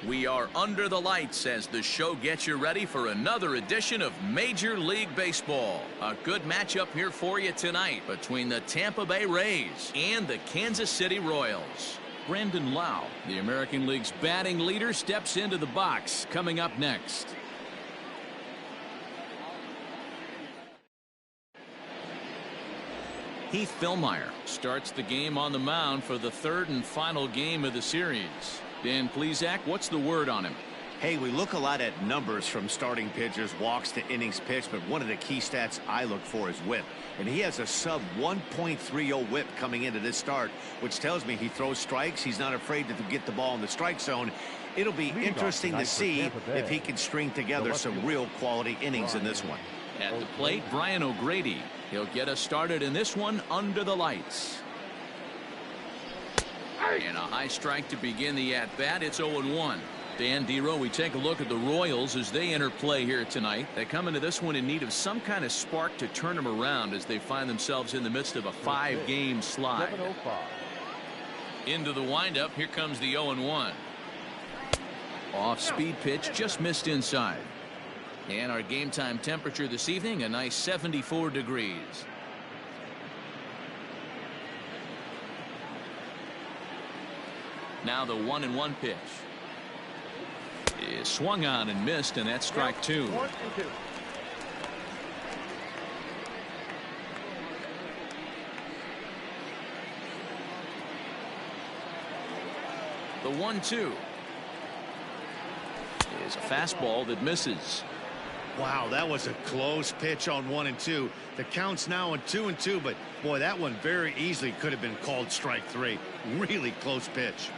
We are under the lights as the show gets you ready for another edition of Major League Baseball. A good matchup here for you tonight between the Tampa Bay Rays and the Kansas City Royals. Brandon Lau, the American League's batting leader, steps into the box. Coming up next. Heath Fillmyer starts the game on the mound for the third and final game of the series. Dan Plesac, what's the word on him? Hey, we look a lot at numbers from starting pitchers, walks to innings pitched, but one of the key stats I look for is whip. And he has a sub 1.30 whip coming into this start, which tells me he throws strikes. He's not afraid to get the ball in the strike zone. It'll be interesting to see if he can string together some real quality innings in this one. At the plate, Brian O'Grady. He'll get us started in this one under the lights. And a high strike to begin the at-bat. It's 0-1. Dan Dero, we take a look at the Royals as they enter play here tonight. They come into this one in need of some kind of spark to turn them around as they find themselves in the midst of a 5-game slide. Into the windup. Here comes the 0-1. Off-speed pitch, just missed inside. And our game time temperature this evening, a nice 74 degrees. Now the 1-1 pitch is swung on and missed, and that's strike two. 1 and 2. The 1-2 is a fastball that misses. Wow, that was a close pitch on 1 and 2. The count's now on 2 and 2, but boy, that one very easily could have been called strike 3. Really close pitch.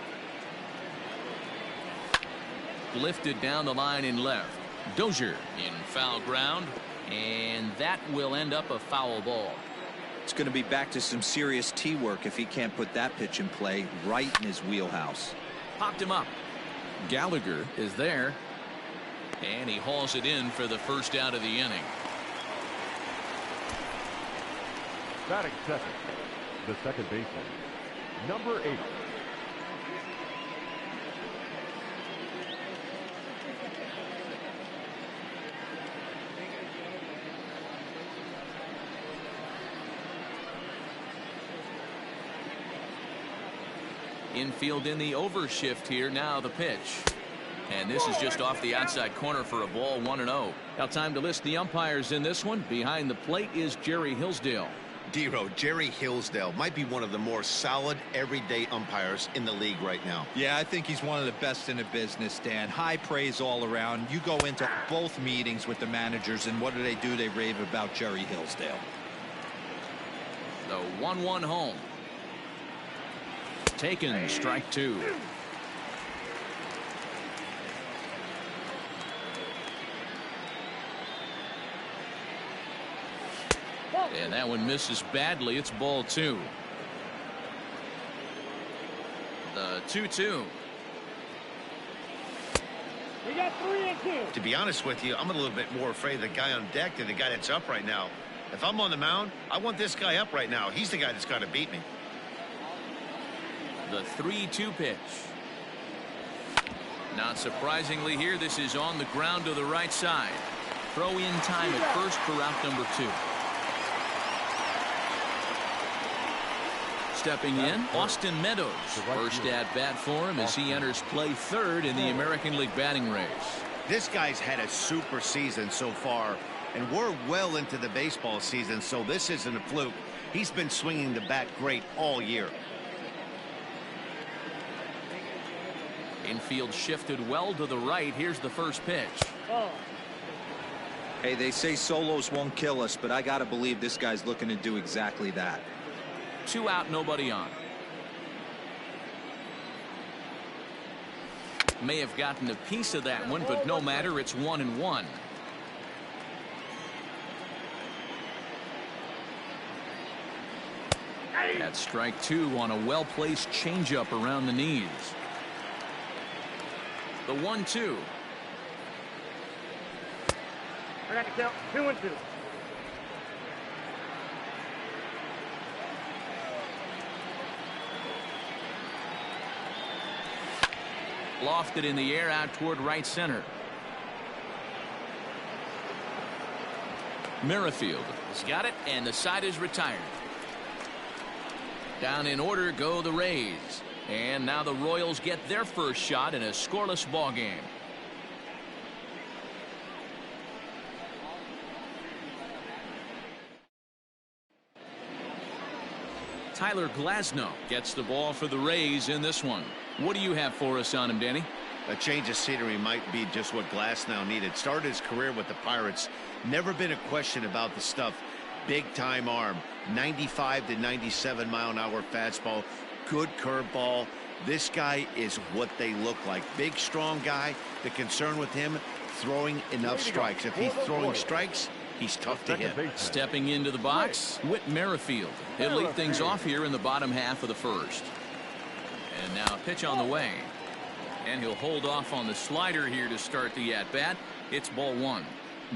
Lifted down the line in left. Dozier in foul ground, and that will end up a foul ball. It's going to be back to some serious tee work if he can't put that pitch in play right in his wheelhouse. Popped him up. Gallagher is there, and he hauls it in for the first out of the inning. Batting second, the second baseman, number 8. Infield in the overshift here. Now the pitch. And this is just off the outside corner for a ball. 1-0. Now time to list the umpires in this one. Behind the plate is Jerry Hillsdale. Dero, Jerry Hillsdale might be one of the more solid everyday umpires in the league right now. Yeah, I think he's one of the best in the business, Dan. High praise all around. You go into both meetings with the managers, and what do? They rave about Jerry Hillsdale. The 1-1 home. Taken, strike two. And that one misses badly. It's ball two. The 2-2. We got 3 and 2. To be honest with you, I'm a little bit more afraid of the guy on deck than the guy that's up right now. If I'm on the mound, I want this guy up right now. He's the guy that's got to beat me. The 3-2 pitch. Not surprisingly here, this is on the ground to the right side. Throw in time at first for out number 2. Stepping in, Austin Meadows. First at bat for him as he enters play third in the American League batting race. This guy's had a super season so far, and we're well into the baseball season, so this isn't a fluke. He's been swinging the bat great all year. Infield shifted well to the right. Here's the first pitch. Hey, they say solos won't kill us, but I got to believe this guy's looking to do exactly that. 2 out, nobody on. May have gotten a piece of that one, but no matter. It's 1-1. That's strike two on a well-placed changeup around the knees. The 1-2. I got to count 2 and 2. Lofted in the air out toward right center. Merrifield has got it, and the side is retired. Down in order go the Rays. And now the Royals get their first shot in a scoreless ball game. Tyler Glasnow gets the ball for the Rays in this one. What do you have for us on him, Danny? A change of scenery might be just what Glasnow needed. Started his career with the Pirates. Never been a question about the stuff. Big time arm. 95 to 97 mile an hour fastball. Good curveball. This guy is what they look like. Big, strong guy. The concern with him, throwing enough strikes. If he's throwing strikes, he's tough to hit. Stepping into the box, Whit Merrifield. He'll lead things off here in the bottom half of the first. And now a pitch on the way. And he'll hold off on the slider here to start the at-bat. It's ball one.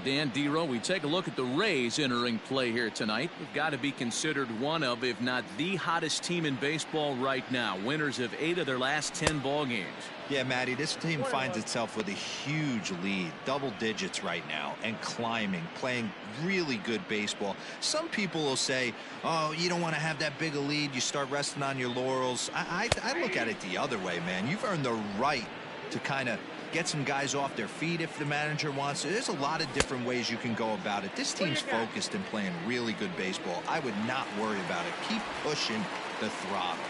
Dan Dero, we take a look at the Rays entering play here tonight. They've got to be considered one of, if not the hottest team in baseball right now. Winners of 8 of their last 10 ball games. Yeah, Matty, this team finds itself with a huge lead, double digits right now, and climbing, playing really good baseball. Some people will say, oh, you don't want to have that big a lead. You start resting on your laurels. I look at it the other way, man. You've earned the right to kind of get some guys off their feet if the manager wants to. There's a lot of different ways you can go about it. This team's focused and playing really good baseball. I would not worry about it. Keep pushing the throttle.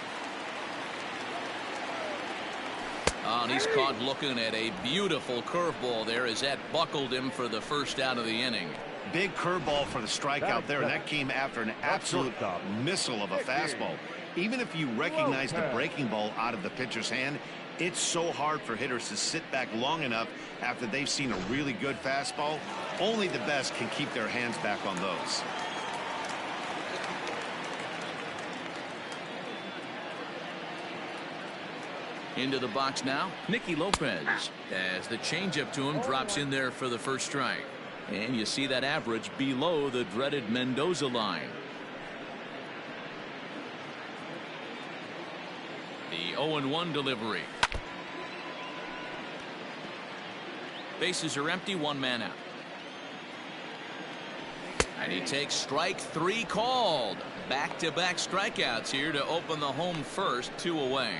Oh, and he's caught looking at a beautiful curveball there as that buckled him for the first out of the inning. Big curveball for the strikeout there, and that came after an absolute missile of a fastball. Even if you recognize the breaking ball out of the pitcher's hand, it's so hard for hitters to sit back long enough after they've seen a really good fastball. Only the best can keep their hands back on those. Into the box now, Nicky Lopez, as the changeup to him drops in there for the first strike. And you see that average below the dreaded Mendoza line. The 0-1 delivery. Bases are empty, 1 man out. And he takes strike 3 called. Back-to-back strikeouts here to open the home first, 2 away.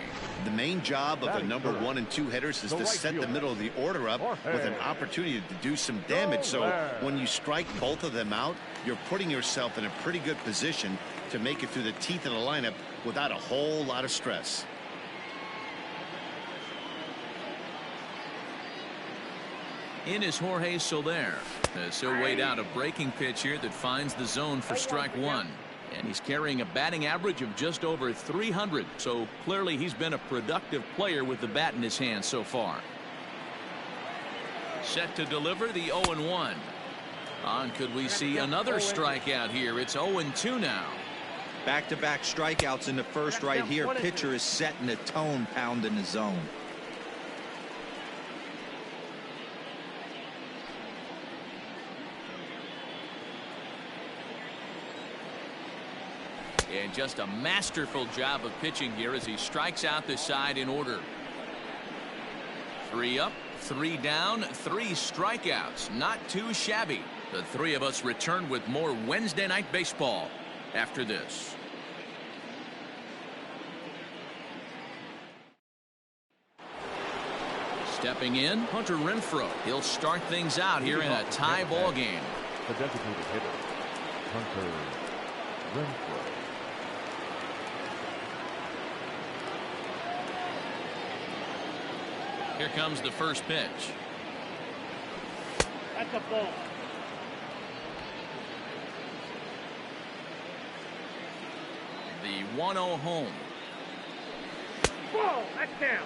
The main job of the number 1 and 2 hitters is to set the middle of the order up with an opportunity to do some damage. So when you strike both of them out, you're putting yourself in a pretty good position to make it through the teeth of the lineup without a whole lot of stress. In is Jorge Soler. As he'll wait out a breaking pitch here that finds the zone for strike 1. And he's carrying a batting average of just over 300. So clearly he's been a productive player with the bat in his hand so far. Set to deliver the 0-1. On could we see another strikeout here? It's 0-2 now. Back-to-back strikeouts in the first right here. Pitcher is setting the tone, pounding the zone. And just a masterful job of pitching here as he strikes out the side in order. 3 up, 3 down, 3 strikeouts. Not too shabby. The 3 of us return with more Wednesday night baseball after this. Stepping in, Hunter Renfroe. He'll start things out here in a tie ball game. The designated hitter, Hunter Renfroe. Here comes the first pitch. That's a ball. The 1-0 home. Ball, that's down.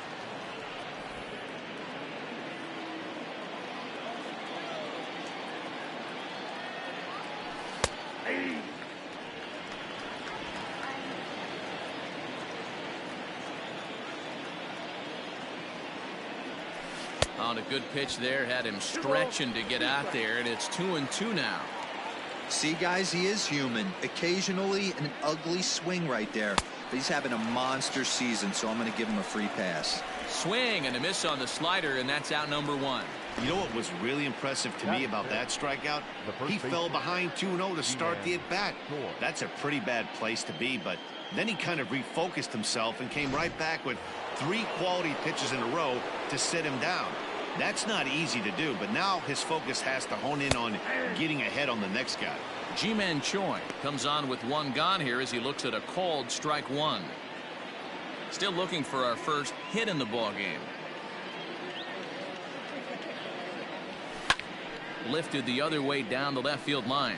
Hey. On a good pitch there, had him stretching to get out there, and it's 2-2 now. See, guys, he is human. Occasionally an ugly swing right there, but he's having a monster season, so I'm going to give him a free pass. Swing and a miss on the slider, and that's out number one. You know what was really impressive to me about that strikeout? He fell behind 2-0 to start the at-bat. That's a pretty bad place to be, but then he kind of refocused himself and came right back with 3 quality pitches in a row to sit him down. That's not easy to do, but now his focus has to hone in on getting ahead on the next guy. Ji-Man Choi comes on with 1 gone here as he looks at a called strike 1. Still looking for our first hit in the ball game. Lifted the other way down the left field line.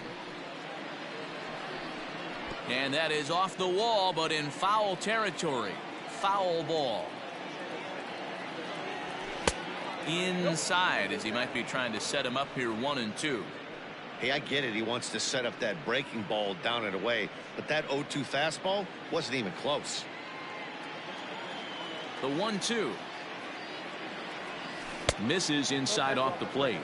And that is off the wall, but in foul territory. Foul ball. Inside as he might be trying to set him up here 1-2. Hey, I get it. He wants to set up that breaking ball down and away, but that 0-2 fastball wasn't even close. The 1-2. Misses inside off the plate.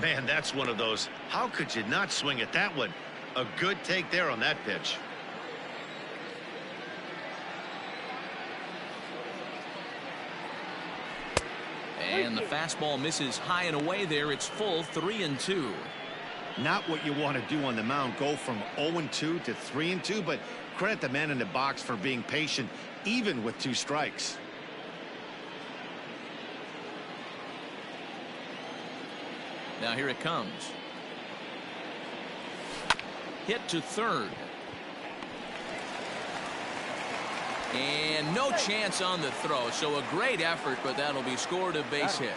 Man, that's one of those. How could you not swing at that one? A good take there on that pitch. And the fastball misses high and away there. It's full 3-2. Not what you want to do on the mound. Go from 0-2 to 3-2, but credit the man in the box for being patient, even with 2 strikes. Now here it comes. Hit to third. And no chance on the throw. So a great effort, but that'll be scored a base hit.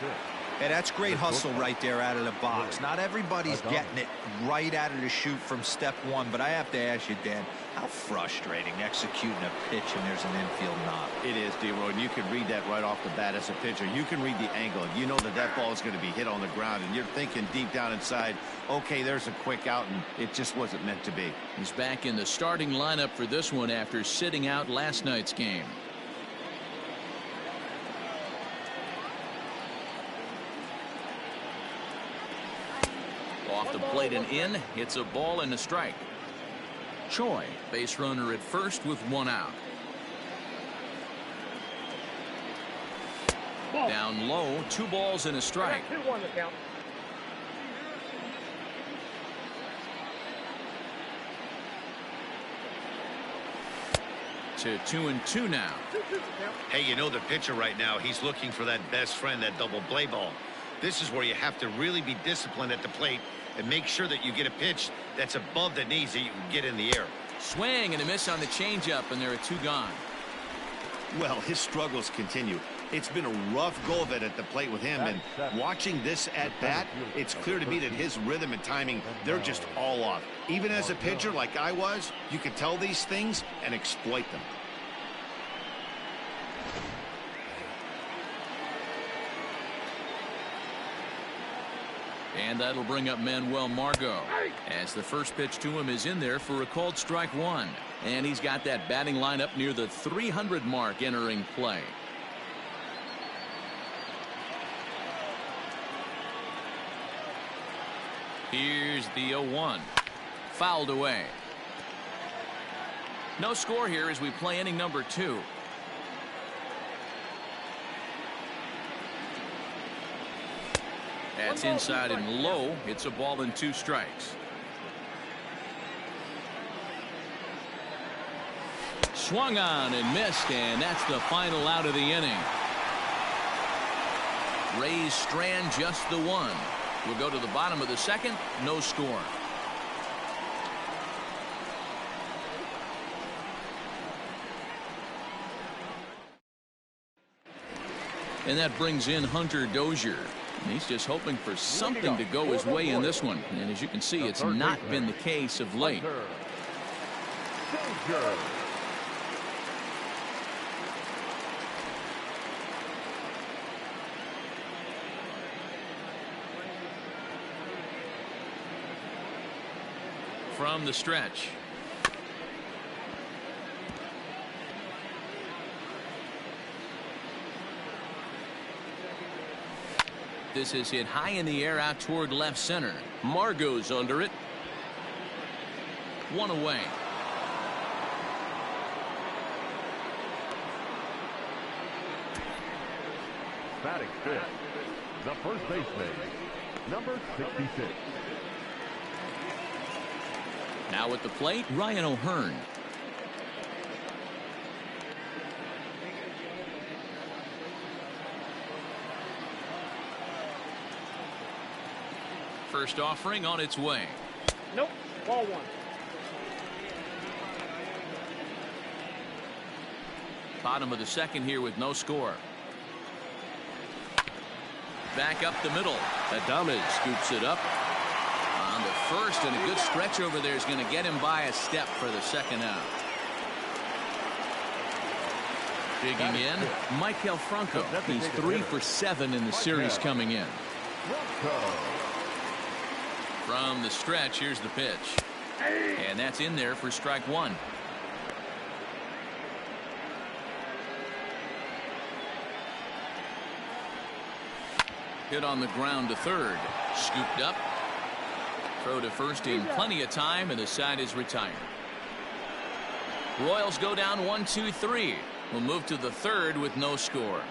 Hey, that's great hustle right there out of the box. Not everybody's getting it right out of the chute from step 1, but I have to ask you, Dan, how frustrating executing a pitch and there's an infield knock. It is, D-Roy, and you can read that right off the bat as a pitcher. You can read the angle. You know that that ball is going to be hit on the ground, and you're thinking deep down inside, okay, there's a quick out, and it just wasn't meant to be. He's back in the starting lineup for this one after sitting out last night's game. Off the plate and in. It's a ball and a strike. Choi, base runner at first with 1 out. Down low, 2 balls and a strike. 2-1 the count. To 2-2 now. Hey, you know the pitcher right now, he's looking for that best friend, that double play ball. This is where you have to really be disciplined at the plate and make sure that you get a pitch that's above the knees that you can get in the air. Swing and a miss on the changeup, and there are 2 gone. Well, his struggles continue. It's been a rough go of it at the plate with him, and watching this at bat, it's clear to me that his rhythm and timing, they're just all off. Even as a pitcher like I was, you can tell these things and exploit them. And that'll bring up Manuel Margot as the first pitch to him is in there for a called strike 1. And he's got that batting lineup near the 300 mark entering play. Here's the 0-1. Fouled away. No score here as we play inning number 2. That's inside and low. It's a ball and 2 strikes. Swung on and missed, and that's the final out of the inning. Rays strand just the 1. We'll go to the bottom of the 2nd. No score. And that brings in Hunter Dozier. And he's just hoping for something to go his way in this one. And as you can see, it's not been the case of late. From the stretch. This is hit high in the air out toward left center. Margot's under it. 1 away. Batting fifth, the first baseman, number 66. Now at the plate, Ryan O'Hearn. First offering on its way. Nope. Ball one. Bottom of the second here with no score. Back up the middle. Adames scoops it up on the first, and a good stretch over there is going to get him by a step for the second out. Digging in, Michael Franco. He's 3 for 7 in the series coming in. From the stretch, here's the pitch. And that's in there for strike one. Hit on the ground to third. Scooped up. Throw to first in plenty of time, and the side is retired. Royals go down 1-2-3. We'll move to the third with no score.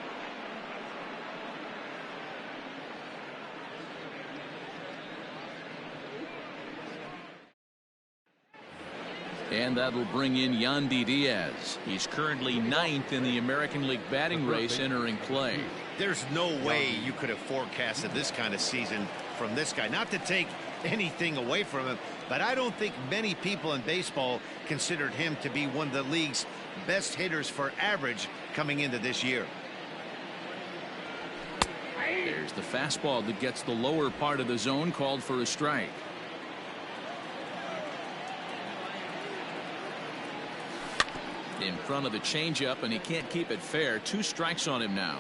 And that'll bring in Yandy Diaz. He's currently 9th in the American League batting race entering play. There's no way you could have forecasted this kind of season from this guy. Not to take anything away from him, but I don't think many people in baseball considered him to be one of the league's best hitters for average coming into this year. There's the fastball that gets the lower part of the zone, called for a strike. In front of the changeup, and he can't keep it fair. 2 strikes on him now.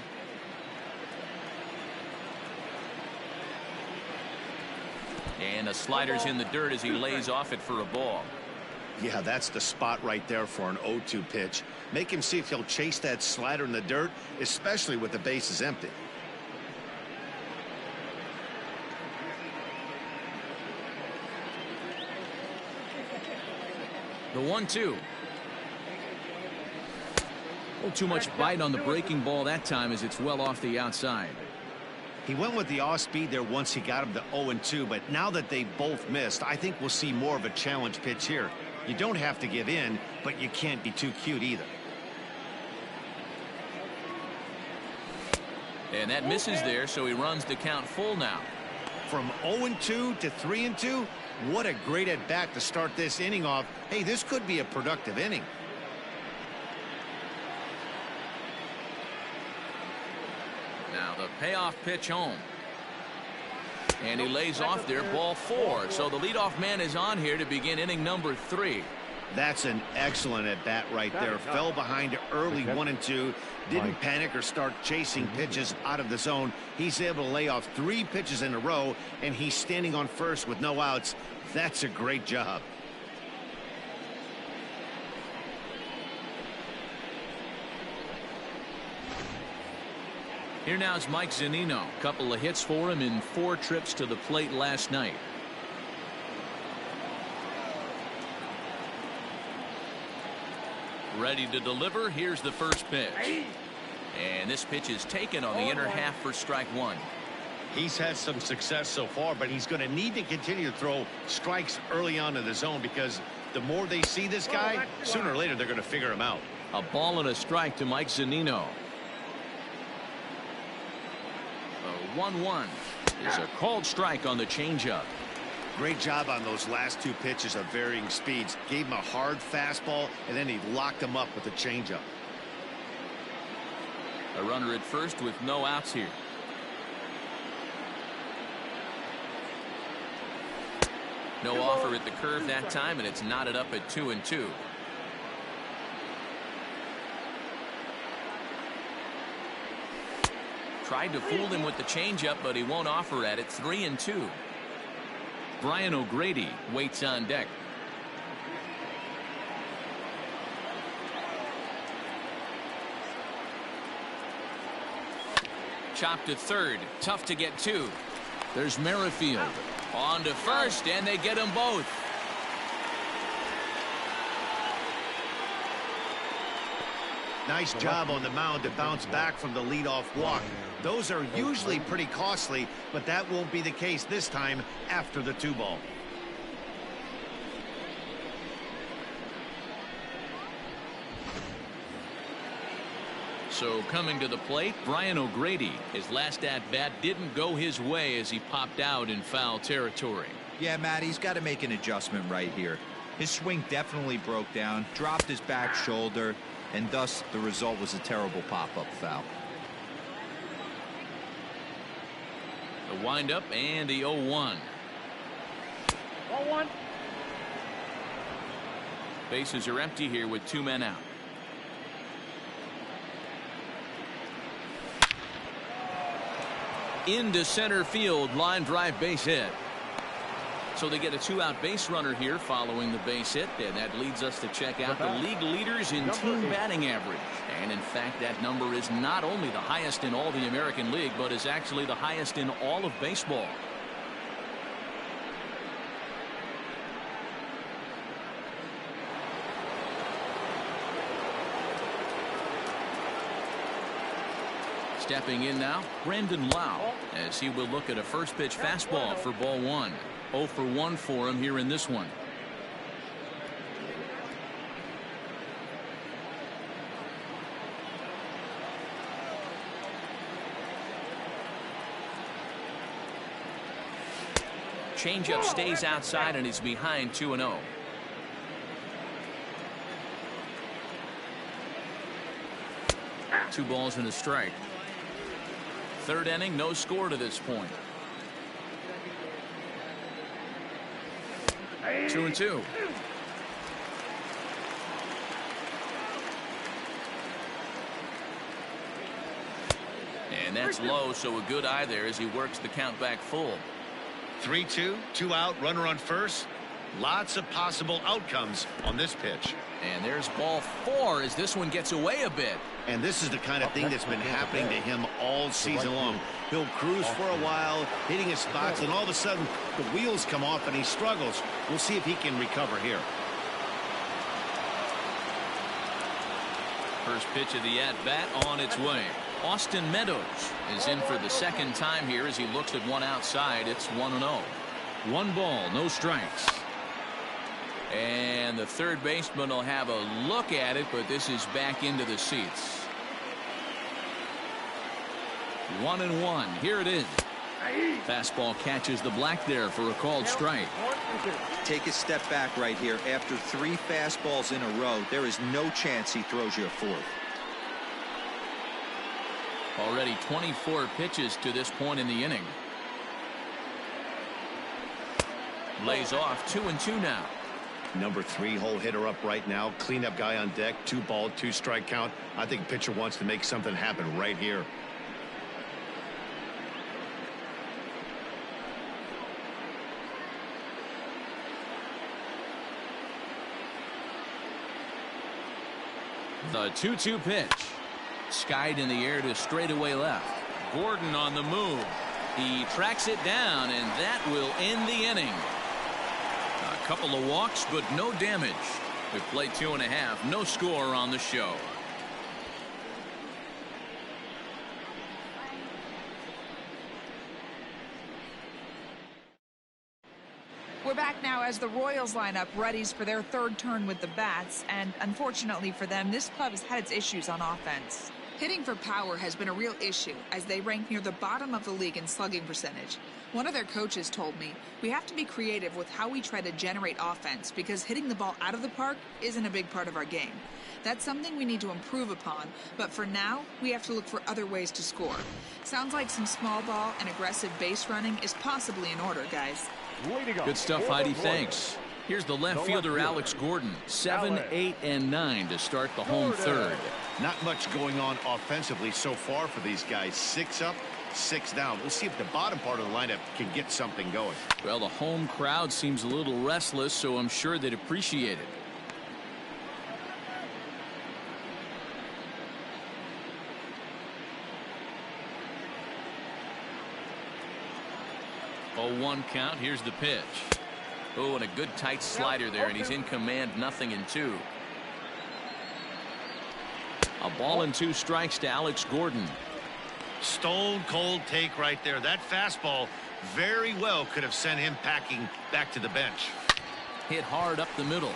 And the slider's in the dirt as he lays off it for a ball. Yeah, that's the spot right there for an 0-2 pitch. Make him see if he'll chase that slider in the dirt, especially with the bases empty. The 1-2. Too much bite on the breaking ball that time, as it's well off the outside. He went with the off speed there once he got him to 0-2, but now that they both missed, I think we'll see more of a challenge pitch here. You don't have to give in, but you can't be too cute either. And that misses there, so he runs the count full now. From 0-2 to 3-2, what a great at bat to start this inning off. Hey, this could be a productive inning. Now the payoff pitch home. And he lays off there, ball 4. So the leadoff man is on here to begin inning number 3. That's an excellent at bat right there. Fell behind early 1-2. Didn't panic or start chasing pitches out of the zone. He's able to lay off 3 pitches in a row, and he's standing on first with no outs. That's a great job. Here now is Mike Zunino. Couple of hits for him in 4 trips to the plate last night. Ready to deliver. Here's the first pitch. And this pitch is taken on the inner half for strike 1. He's had some success so far, but he's going to need to continue to throw strikes early on in the zone, because the more they see this guy, sooner or later they're going to figure him out. A ball and a strike to Mike Zunino. 1-1 is a called strike on the changeup. Great job on those last 2 pitches of varying speeds. Gave him a hard fastball, and then he locked him up with the changeup. A runner at first with no outs here. No offer at the curve that time, and it's knotted up at 2-2. Tried to fool him with the changeup, but he won't offer at it. 3-2. Brian O'Grady waits on deck. Chopped to third. Tough to get to. There's Merrifield. On to first, and they get them both. Nice job on the mound to bounce back from the leadoff walk. Those are usually pretty costly, but that won't be the case this time after the 2-ball. So coming to the plate, Brian O'Grady. His last at-bat didn't go his way as he popped out in foul territory. Yeah, Matt, he's got to make an adjustment right here. His swing definitely broke down, dropped his back shoulder, and thus the result was a terrible pop-up foul. The windup and the 0-1. 1-1. Bases are empty here with 2 men out. Into center field, line drive, base hit. So they get a 2-out base runner here following the base hit, and that leads us to check out the league leaders in team batting average. And in fact, that number is not only the highest in all the American League, but is actually the highest in all of baseball. Stepping in now, Brandon Lau, as he will look at a first pitch fastball for ball 1. 0 for 1 for him here in this one. Changeup stays outside and he's behind 2-0. Two balls and a strike. Third inning, no score to this point. 2-2. And that's low, so a good eye there as he works the count back full. 3-2, 2 out, runner on first. Lots of possible outcomes on this pitch. And there's ball 4 as this one gets away a bit. And this is the kind of thing that's been happening to him all season long. He'll cruise for a while, hitting his spots, and all of a sudden the wheels come off and he struggles. We'll see if he can recover here. First pitch of the at-bat on its way. Austin Meadows is in for the second time here as he looks at one outside. It's 1-0. 1 ball, no strikes. And the third baseman will have a look at it, but this is back into the seats. 1-1. Here it is. Fastball catches the black there for a called strike. Take a step back right here. After 3 fastballs in a row, there is no chance he throws you a 4th. Already 24 pitches to this point in the inning. Lays off 2-2 now. Number 3 hole hitter up right now. Cleanup guy on deck. 2 ball, 2 strike count. I think pitcher wants to make something happen right here. The 2-2 pitch. Skied in the air to straightaway left. Gordon on the move. He tracks it down, and that will end the inning. A couple of walks, but no damage. We play 2.5. No score on the show. We're back now as the Royals line up readies for their 3rd turn with the bats, and unfortunately for them, this club has had its issues on offense. Hitting for power has been a real issue as they rank near the bottom of the league in slugging percentage. One of their coaches told me, we have to be creative with how we try to generate offense because hitting the ball out of the park isn't a big part of our game. That's something we need to improve upon, but for now, we have to look for other ways to score. Sounds like some small ball and aggressive base running is possibly in order, guys. Good stuff, Heidi. Thanks. Here's the left fielder, Alex Gordon. 7, 8, and 9 to start the home third. Not much going on offensively so far for these guys. 6 up, 6 down. We'll see if the bottom part of the lineup can get something going. Well, the home crowd seems a little restless, so I'm sure they'd appreciate it. Oh, 1 count. Here's the pitch. Oh, and a good tight slider there, and he's in command. 0-2. A ball and 2 strikes to Alex Gordon. Stone cold take right there. That fastball very well could have sent him packing back to the bench. Hit hard up the middle.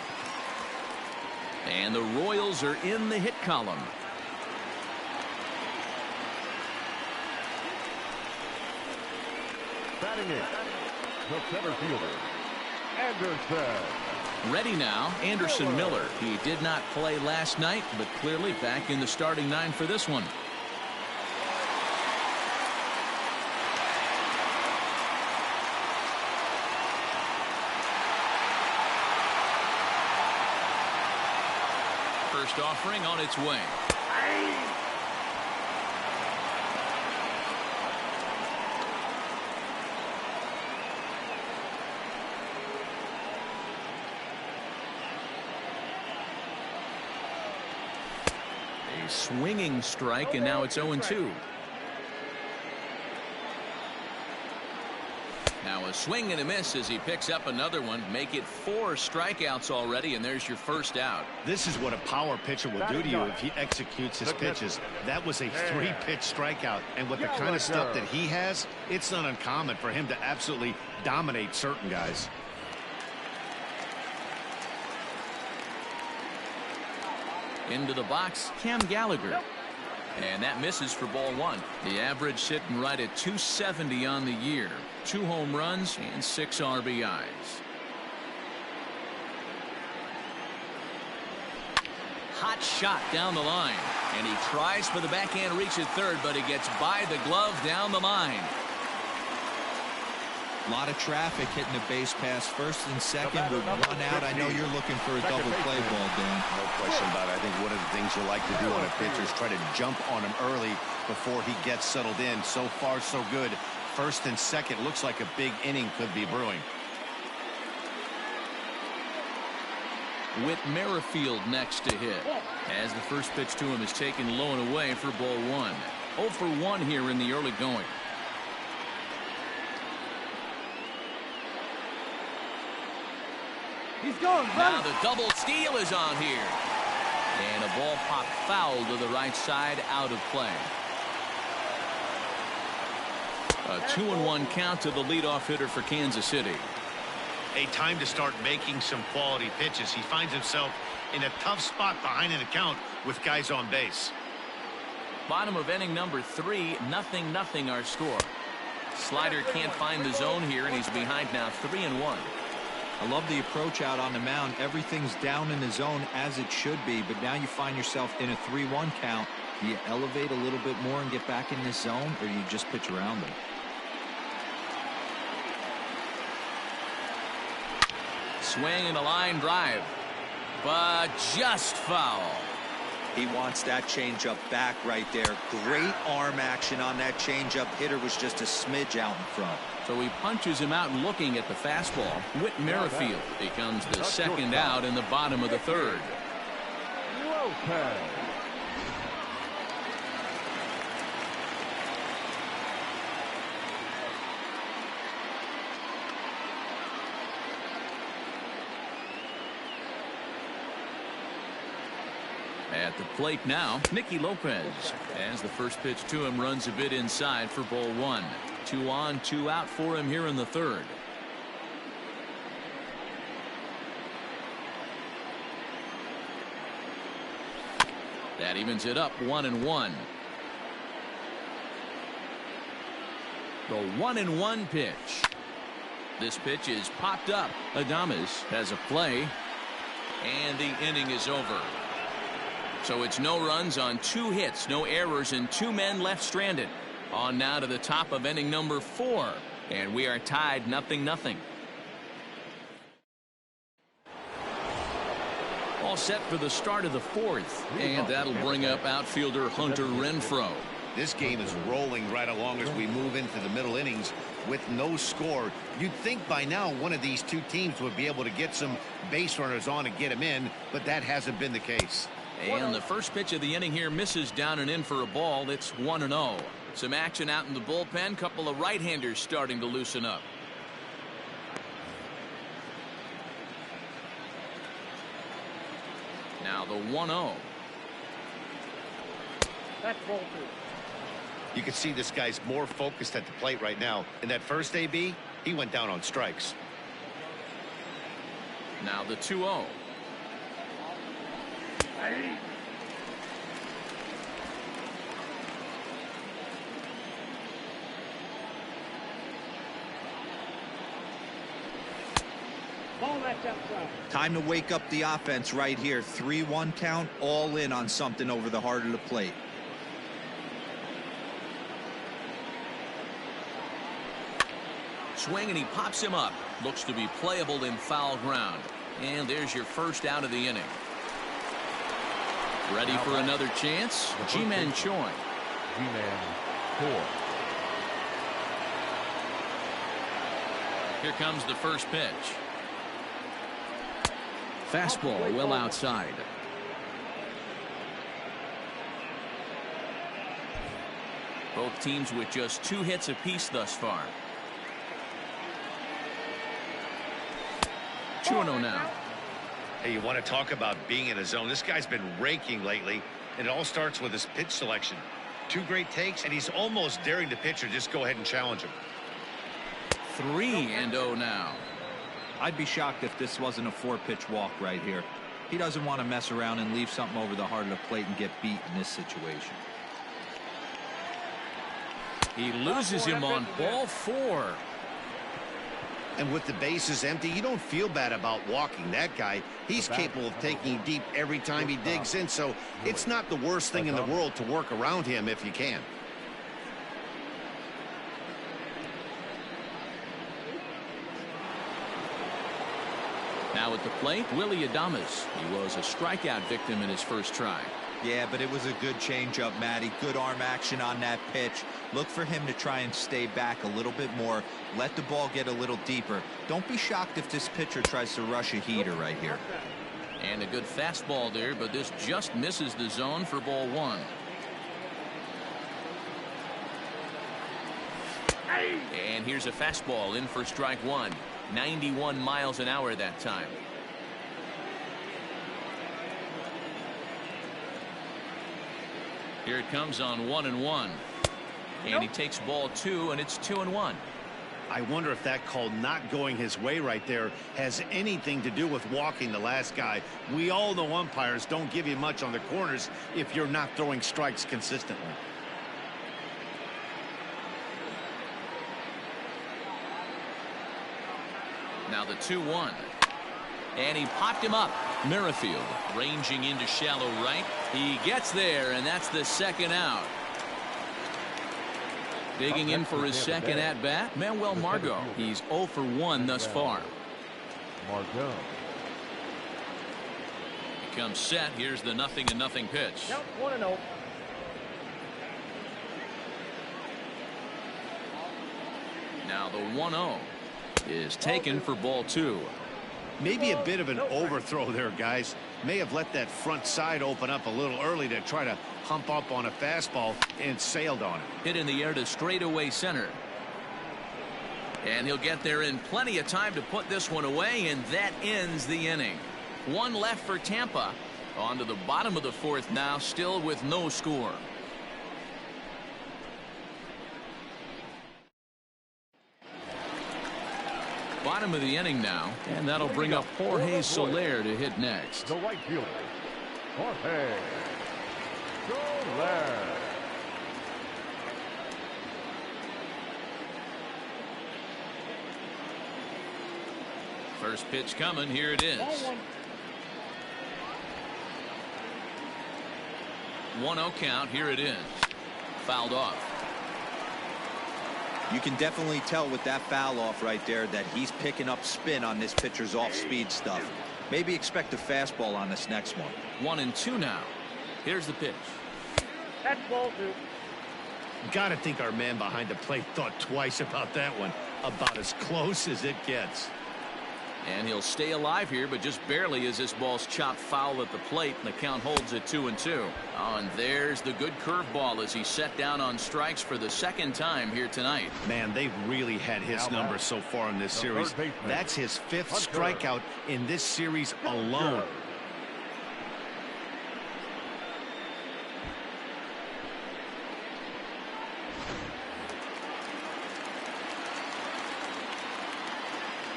And the Royals are in the hit column. Batting in, the center fielder, Anderson. Ready now, Anderson Miller. He did not play last night, but clearly back in the starting 9 for this one. First offering on its way. A swinging strike, and now it's 0-2. Now a swing and a miss as he picks up another one. Make it 4 strikeouts already, and there's your first out. This is what a power pitcher will do to you if he executes his pitches. That was a 3-pitch strikeout, and with the kind of stuff that he has, it's not uncommon for him to absolutely dominate certain guys. Into the box, Cam Gallagher. And that misses for ball 1. The average sitting right at 270 on the year. 2 home runs and 6 RBIs. Hot shot down the line. And he tries for the backhand reach at third, but he gets by the glove down the line. A lot of traffic hitting the base pass first and second with 1 out. I know you're looking for a double play ball, Dan. No question about it. I think one of the things you like to do on a pitcher is try to jump on him early before he gets settled in. So far, so good. First and second, looks like a big inning could be brewing. Whit Merrifield next to hit, as the first pitch to him is taken low and away for ball 1. 0 for 1 here in the early going. He's going. Now the double steal is on here. And a ball popped foul to the right side, out of play. A 2-1 count to the leadoff hitter for Kansas City. A time to start making some quality pitches. He finds himself in a tough spot behind an account with guys on base. Bottom of inning number 3, 0-0 our score. Slider can't find the zone here, and he's behind now 3-1. I love the approach out on the mound. Everything's down in the zone as it should be, but now you find yourself in a 3-1 count. Do you elevate a little bit more and get back in this zone, or do you just pitch around them? Swing and a line drive, but just foul. He wants that changeup back right there. Great arm action on that changeup. Hitter was just a smidge out in front. So he punches him out looking at the fastball. Whit Merrifield becomes the second out in the bottom of the 3rd. Lopez. At the plate now, Nicky Lopez, as the first pitch to him runs a bit inside for ball 1. 2 on, 2 out for him here in the 3rd. That evens it up 1-1. The 1-1 pitch. This pitch is popped up. Adames has a play, and the inning is over. So it's no runs on 2 hits, no errors, and 2 men left stranded. On now to the top of inning number 4, and we are tied 0-0. All set for the start of the 4th, and that'll bring up outfielder Hunter Renfroe. This game is rolling right along as we move into the middle innings with no score. You'd think by now one of these 2 teams would be able to get some base runners on and get them in, but that hasn't been the case. And the first pitch of the inning here misses down and in for a ball. It's 1-0. Some action out in the bullpen. Couple of right-handers starting to loosen up. Now the 1-0. That's ball 2. You can see this guy's more focused at the plate right now. In that first AB, he went down on strikes. Now the 2-0. Ball that's outside. Time to wake up the offense right here. 3-1 count, all in on something over the heart of the plate. Swing, and he pops him up. Looks to be playable in foul ground. And there's your first out of the inning. Ready for another chance? Ji-Man Choi. Ji-Man Choi. Here comes the first pitch. Fastball well outside. Both teams with just 2 hits apiece thus far. 2-0 now. Hey, you want to talk about being in a zone? This guy's been raking lately, and it all starts with his pitch selection. 2 great takes, and he's almost daring the pitcher just go ahead and challenge him. 3-0 now. I'd be shocked if this wasn't a 4-pitch walk right here. He doesn't want to mess around and leave something over the heart of the plate and get beat in this situation. He loses him on ball 4. And with the bases empty, you don't feel bad about walking that guy. He's capable of taking deep every time he digs in, so it's not the worst thing in the world to work around him if you can. Now at the plate, Willie Adames. He was a strikeout victim in his first try. Yeah, but it was a good changeup, Matty. Good arm action on that pitch. Look for him to try and stay back a little bit more. Let the ball get a little deeper. Don't be shocked if this pitcher tries to rush a heater right here. And a good fastball there, but this just misses the zone for ball 1. And here's a fastball in for strike 1. 91 miles an hour that time. Here it comes on 1-1. And he takes ball 2, and it's 2-1. I wonder if that call not going his way right there has anything to do with walking the last guy. We all know umpires don't give you much on the corners if you're not throwing strikes consistently. Now the 2-1. And he popped him up. Merrifield ranging into shallow right. He gets there, and that's the second out. Digging in for his second at-bat, Manuel Margot. He's 0 for 1 thus far. Margot. He comes set. Here's the 0-0 pitch. Count 1-0. Now the 1-0 is taken for ball 2. Maybe a bit of an overthrow there, guys. May have let that front side open up a little early to try to hump up on a fastball and sailed on it. Hit in the air to straightaway center. And he'll get there in plenty of time to put this one away, and that ends the inning. 1 left for Tampa. On to the bottom of the 4th now, still with no score. Bottom of the inning now, and that'll bring up Jorge Soler to hit next. The right fielder, Jorge Soler. First pitch coming. Here it is. 1-0 count. Here it is. Fouled off. You can definitely tell with that foul off right there that he's picking up spin on this pitcher's off-speed stuff. Maybe expect a fastball on this next one. 1-2 now. Here's the pitch. That's ball 2. Gotta think our man behind the plate thought twice about that one. About as close as it gets. And he'll stay alive here, but just barely as this ball's chopped foul at the plate, and the count holds at 2-2. Oh, and there's the good curveball as he's set down on strikes for the second time here tonight. Man, they've really had his number so far in this series. That's his 5th strikeout in this series alone.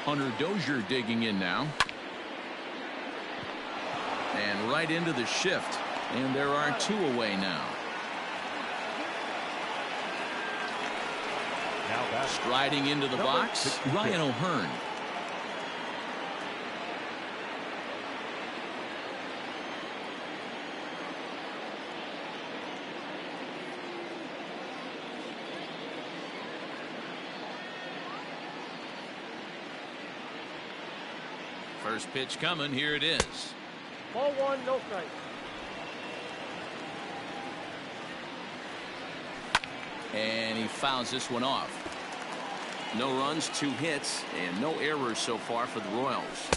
Hunter Dozier digging in now. And right into the shift. And there are 2 away now. Striding into the box, Ryan O'Hearn. First pitch coming. Here it is. Ball 1, no strike. And he fouls this one off. No runs, 2 hits, and no errors so far for the Royals.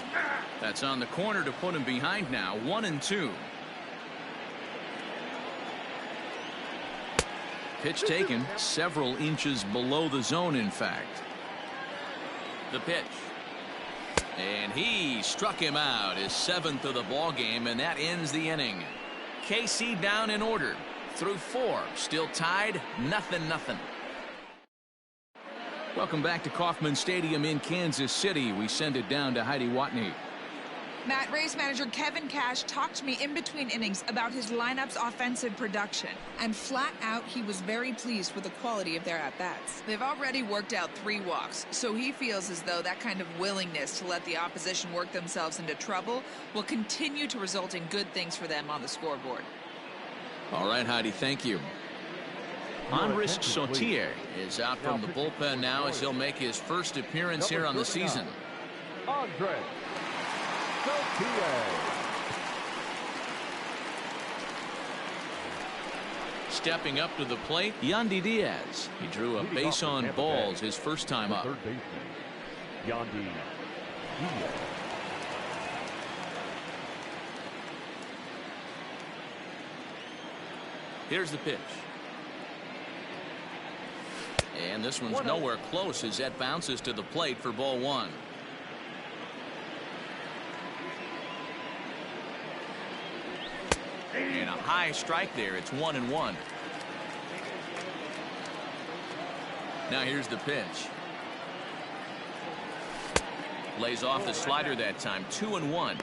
That's on the corner to put him behind now. 1-2. Pitch taken several inches below the zone, in fact. The pitch. And he struck him out, his 7th of the ball game, and that ends the inning. KC down in order. Through 4, still tied, 0-0. Welcome back to Kauffman Stadium in Kansas City. We send it down to Heidi Watney. Matt, Rays manager Kevin Cash talked to me in between innings about his lineup's offensive production. And flat out, he was very pleased with the quality of their at-bats. They've already worked out 3 walks, so he feels as though that kind of willingness to let the opposition work themselves into trouble will continue to result in good things for them on the scoreboard. All right, Heidi, thank you. Andres Sautier is out from the bullpen now as he'll make his first appearance here on the season. Andres Sautier. Stepping up to the plate, Yandy Diaz. He drew a base on balls his first time up. Third baseman, Yandy Diaz. Here's the pitch. And this one's nowhere close as that bounces to the plate for ball 1. And a high strike there. It's 1-1. Now here's the pitch. Lays off the slider that time. 2-1.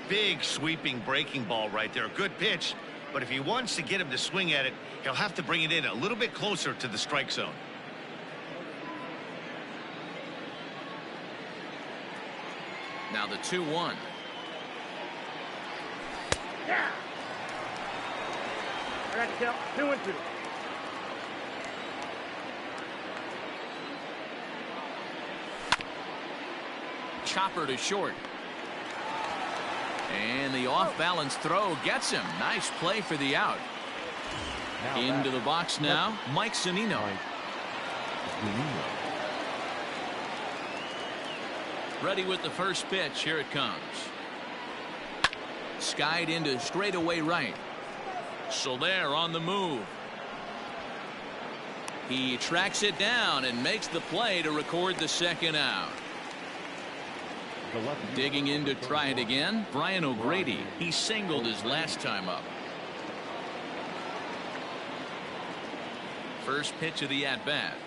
Big sweeping breaking ball right there. Good pitch. But if he wants to get him to swing at it, he'll have to bring it in a little bit closer to the strike zone. Now the 2-1. Yeah. I got to count 2-2. Chopper to short. And the off-balance throw gets him. Nice play for the out. Into the box now, Mike Zunino. Ready with the first pitch. Here it comes. Skied into straightaway right. Soler on the move. He tracks it down and makes the play to record the second out. Digging in to try it again, Brian O'Grady. He singled his last time up. First pitch of the at-bat.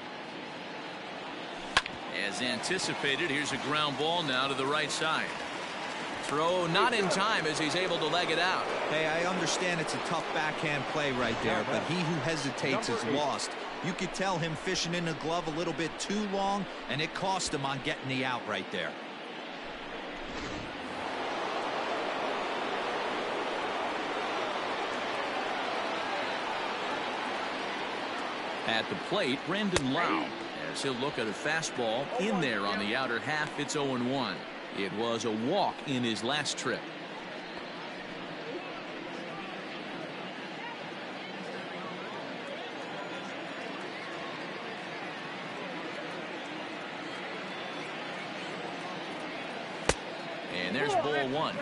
As anticipated, here's a ground ball now to the right side. Throw not in time as he's able to leg it out. Hey, I understand it's a tough backhand play right there, but he who hesitates is lost. You could tell him fishing in the glove a little bit too long, and it cost him on getting the out right there. At the plate, Brandon Lau, as he'll look at a fastball in there on the outer half. It's 0-1. It was a walk in his last trip. And there's ball 1.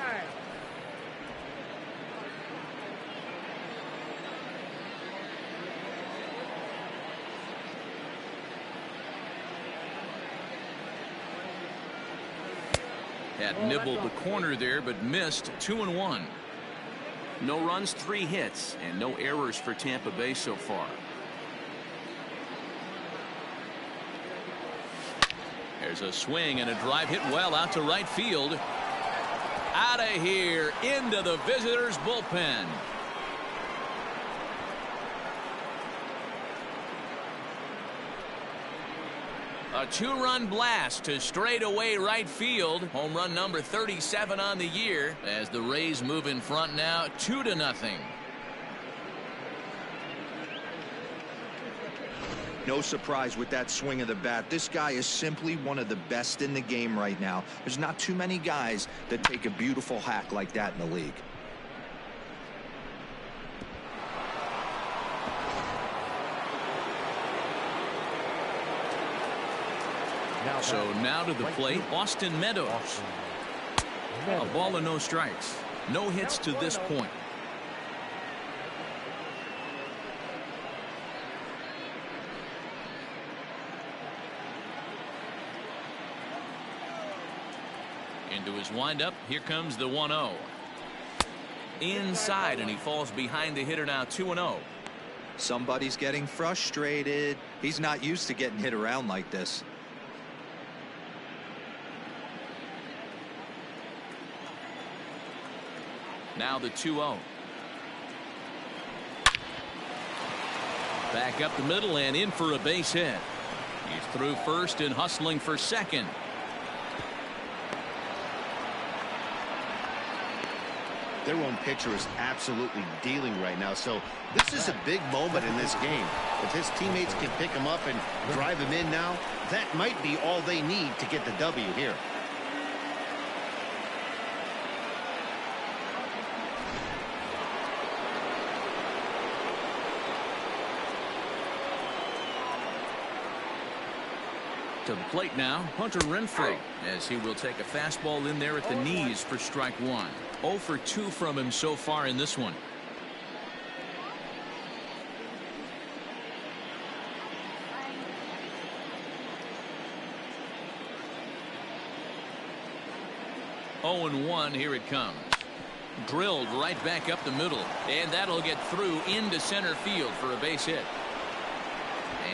Had nibbled the corner there, but missed. 2-1. No runs, 3 hits, and no errors for Tampa Bay so far. There's a swing and a drive hit well out to right field. Out of here into the visitors' bullpen. A two-run blast to straightaway right field. Home run number 37 on the year as the Rays move in front now 2-0. No surprise with that swing of the bat. This guy is simply one of the best in the game right now. There's not too many guys that take a beautiful hack like that in the league. So now to the plate, Austin Meadows. A ball and no strikes. No hits to this point. Into his windup. Here comes the 1-0. Inside, and he falls behind the hitter now 2-0. Somebody's getting frustrated. He's not used to getting hit around like this. Now the 2-0. Back up the middle and in for a base hit. He's through first and hustling for second. Their own pitcher is absolutely dealing right now, so this is a big moment in this game. If his teammates can pick him up and drive him in now, that might be all they need to get the W here. To the plate now, Hunter Renfroe, as he will take a fastball in there at the knees for strike one. 0 for 2 from him so far in this one. Oh and 1, here it comes. Drilled right back up the middle, and that'll get through into center field for a base hit.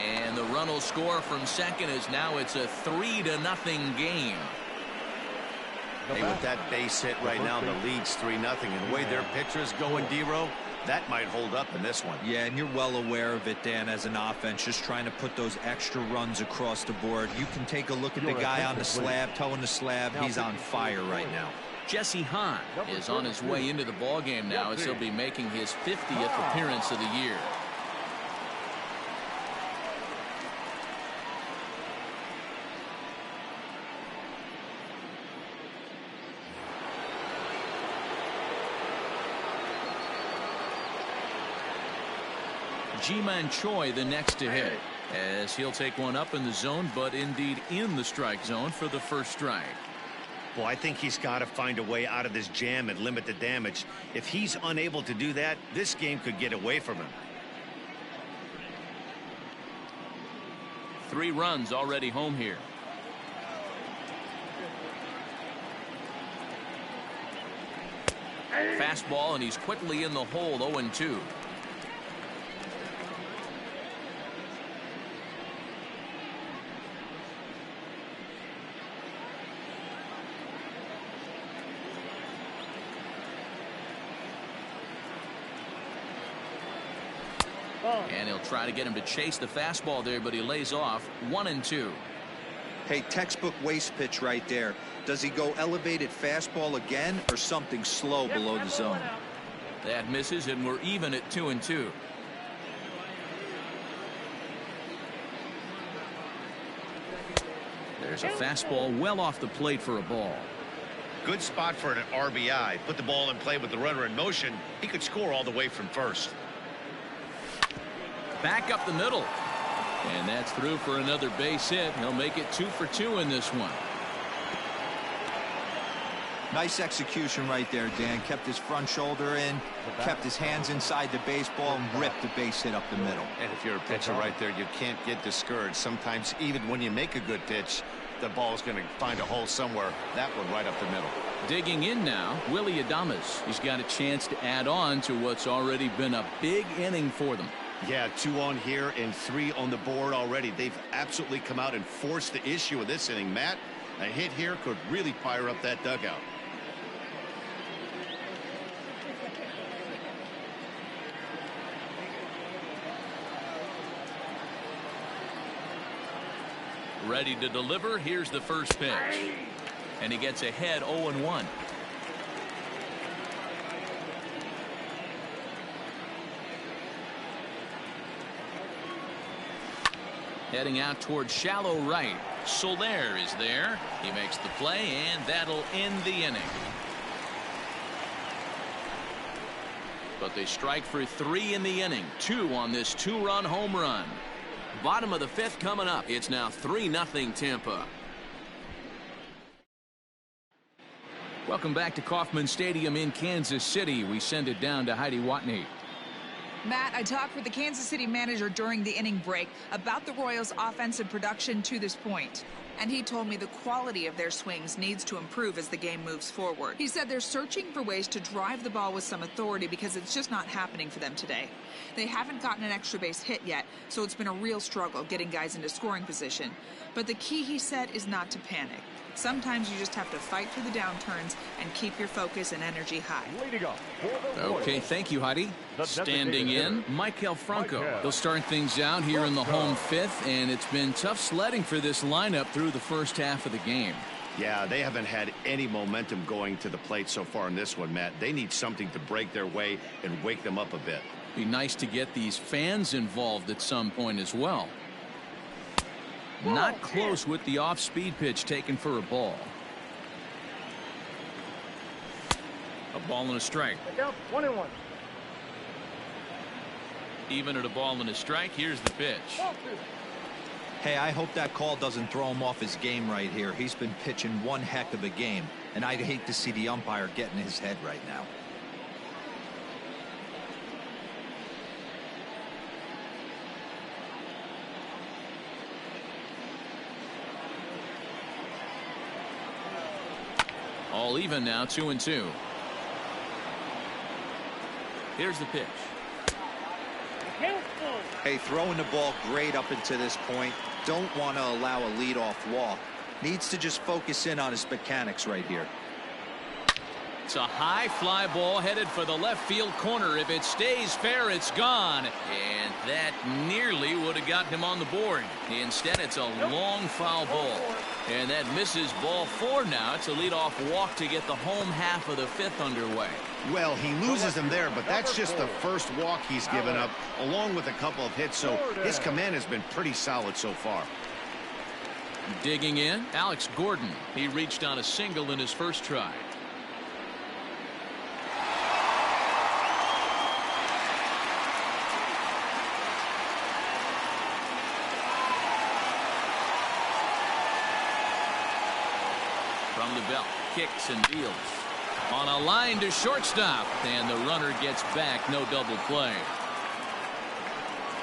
And the run will score from second as now it's a 3-0 game. Hey, with that base hit right now, the lead's 3-0. And the way their pitcher's going, D-Row, that might hold up in this one. Yeah, and you're well aware of it, Dan, as an offense, just trying to put those extra runs across the board. You can take a look at the guy on the slab, toeing the slab. He's on fire right now. Jesse Hahn is on his way into the ballgame now as he'll be making his 50th appearance of the year. Ji-Man Choi the next to hit, as he'll take one up in the zone, but indeed in the strike zone for the first strike. Well, I think he's got to find a way out of this jam and limit the damage. If he's unable to do that, this game could get away from him. 3 runs already home here. Fastball, and he's quickly in the hole. 0-2. And he'll try to get him to chase the fastball there, but he lays off. 1-2. Hey, textbook waste pitch right there. Does he go elevated fastball again or something slow below the zone? That misses, and we're even at 2-2. There's a fastball well off the plate for a ball. Good spot for an RBI. Put the ball in play with the runner in motion. He could score all the way from first. Back up the middle, and that's through for another base hit. He'll make it 2 for 2 in this one. Nice execution right there, Dan. Kept his front shoulder in, kept his hands inside the baseball, and ripped the base hit up the middle. And if you're a pitcher right there, you can't get discouraged. Sometimes even when you make a good pitch, the ball's going to find a hole somewhere. That one right up the middle. Digging in now, Willy Adames. He's got a chance to add on to what's already been a big inning for them. Yeah, 2 on here and 3 on the board already. They've absolutely come out and forced the issue of this inning, Matt. A hit here could really fire up that dugout. Ready to deliver. Here's the first pitch. And he gets ahead 0-1. Heading out towards shallow right. Soler is there. He makes the play, and that'll end the inning. But they strike for 3 in the inning. 2 on this 2-run home run. Bottom of the 5th coming up. It's now 3-0 Tampa. Welcome back to Kauffman Stadium in Kansas City. We send it down to Heidi Watney. Matt, I talked with the Kansas City manager during the inning break about the Royals' offensive production to this point. And he told me the quality of their swings needs to improve as the game moves forward. He said they're searching for ways to drive the ball with some authority because it's just not happening for them today. They haven't gotten an extra base hit yet, so it's been a real struggle getting guys into scoring position. But the key, he said, is not to panic. Sometimes you just have to fight through the downturns and keep your focus and energy high. Okay, thank you, Heidi. Standing in, Maikel Franco. He'll start things out here in the home 5th, and it's been tough sledding for this lineup through the first half of the game. Yeah, they haven't had any momentum going to the plate so far in this one, Matt. They need something to break their way and wake them up a bit. Be nice to get these fans involved at some point as well. Not close with the off-speed pitch taken for a ball. A ball and a strike. 1-1. Even at a ball and a strike, here's the pitch. Hey, I hope that call doesn't throw him off his game right here. He's been pitching one heck of a game, and I'd hate to see the umpire get in his head right now. All even now, 2-2. Here's the pitch. Hey, throwing the ball great up into this point. Don't want to allow a leadoff walk. Needs to just focus in on his mechanics right here. It's a high fly ball headed for the left field corner. If it stays fair, it's gone. And that nearly would have gotten him on the board. Instead, it's a long foul ball. And that misses ball 4 now. It's a leadoff walk to get the home half of the 5th underway. Well, he loses him there, but that's just the first walk he's given up, along with a couple of hits, so his command has been pretty solid so far. Digging in, Alex Gordon. He reached on a single in his first try. From the belt, kicks and deals. On a line to shortstop, and the runner gets back. No double play.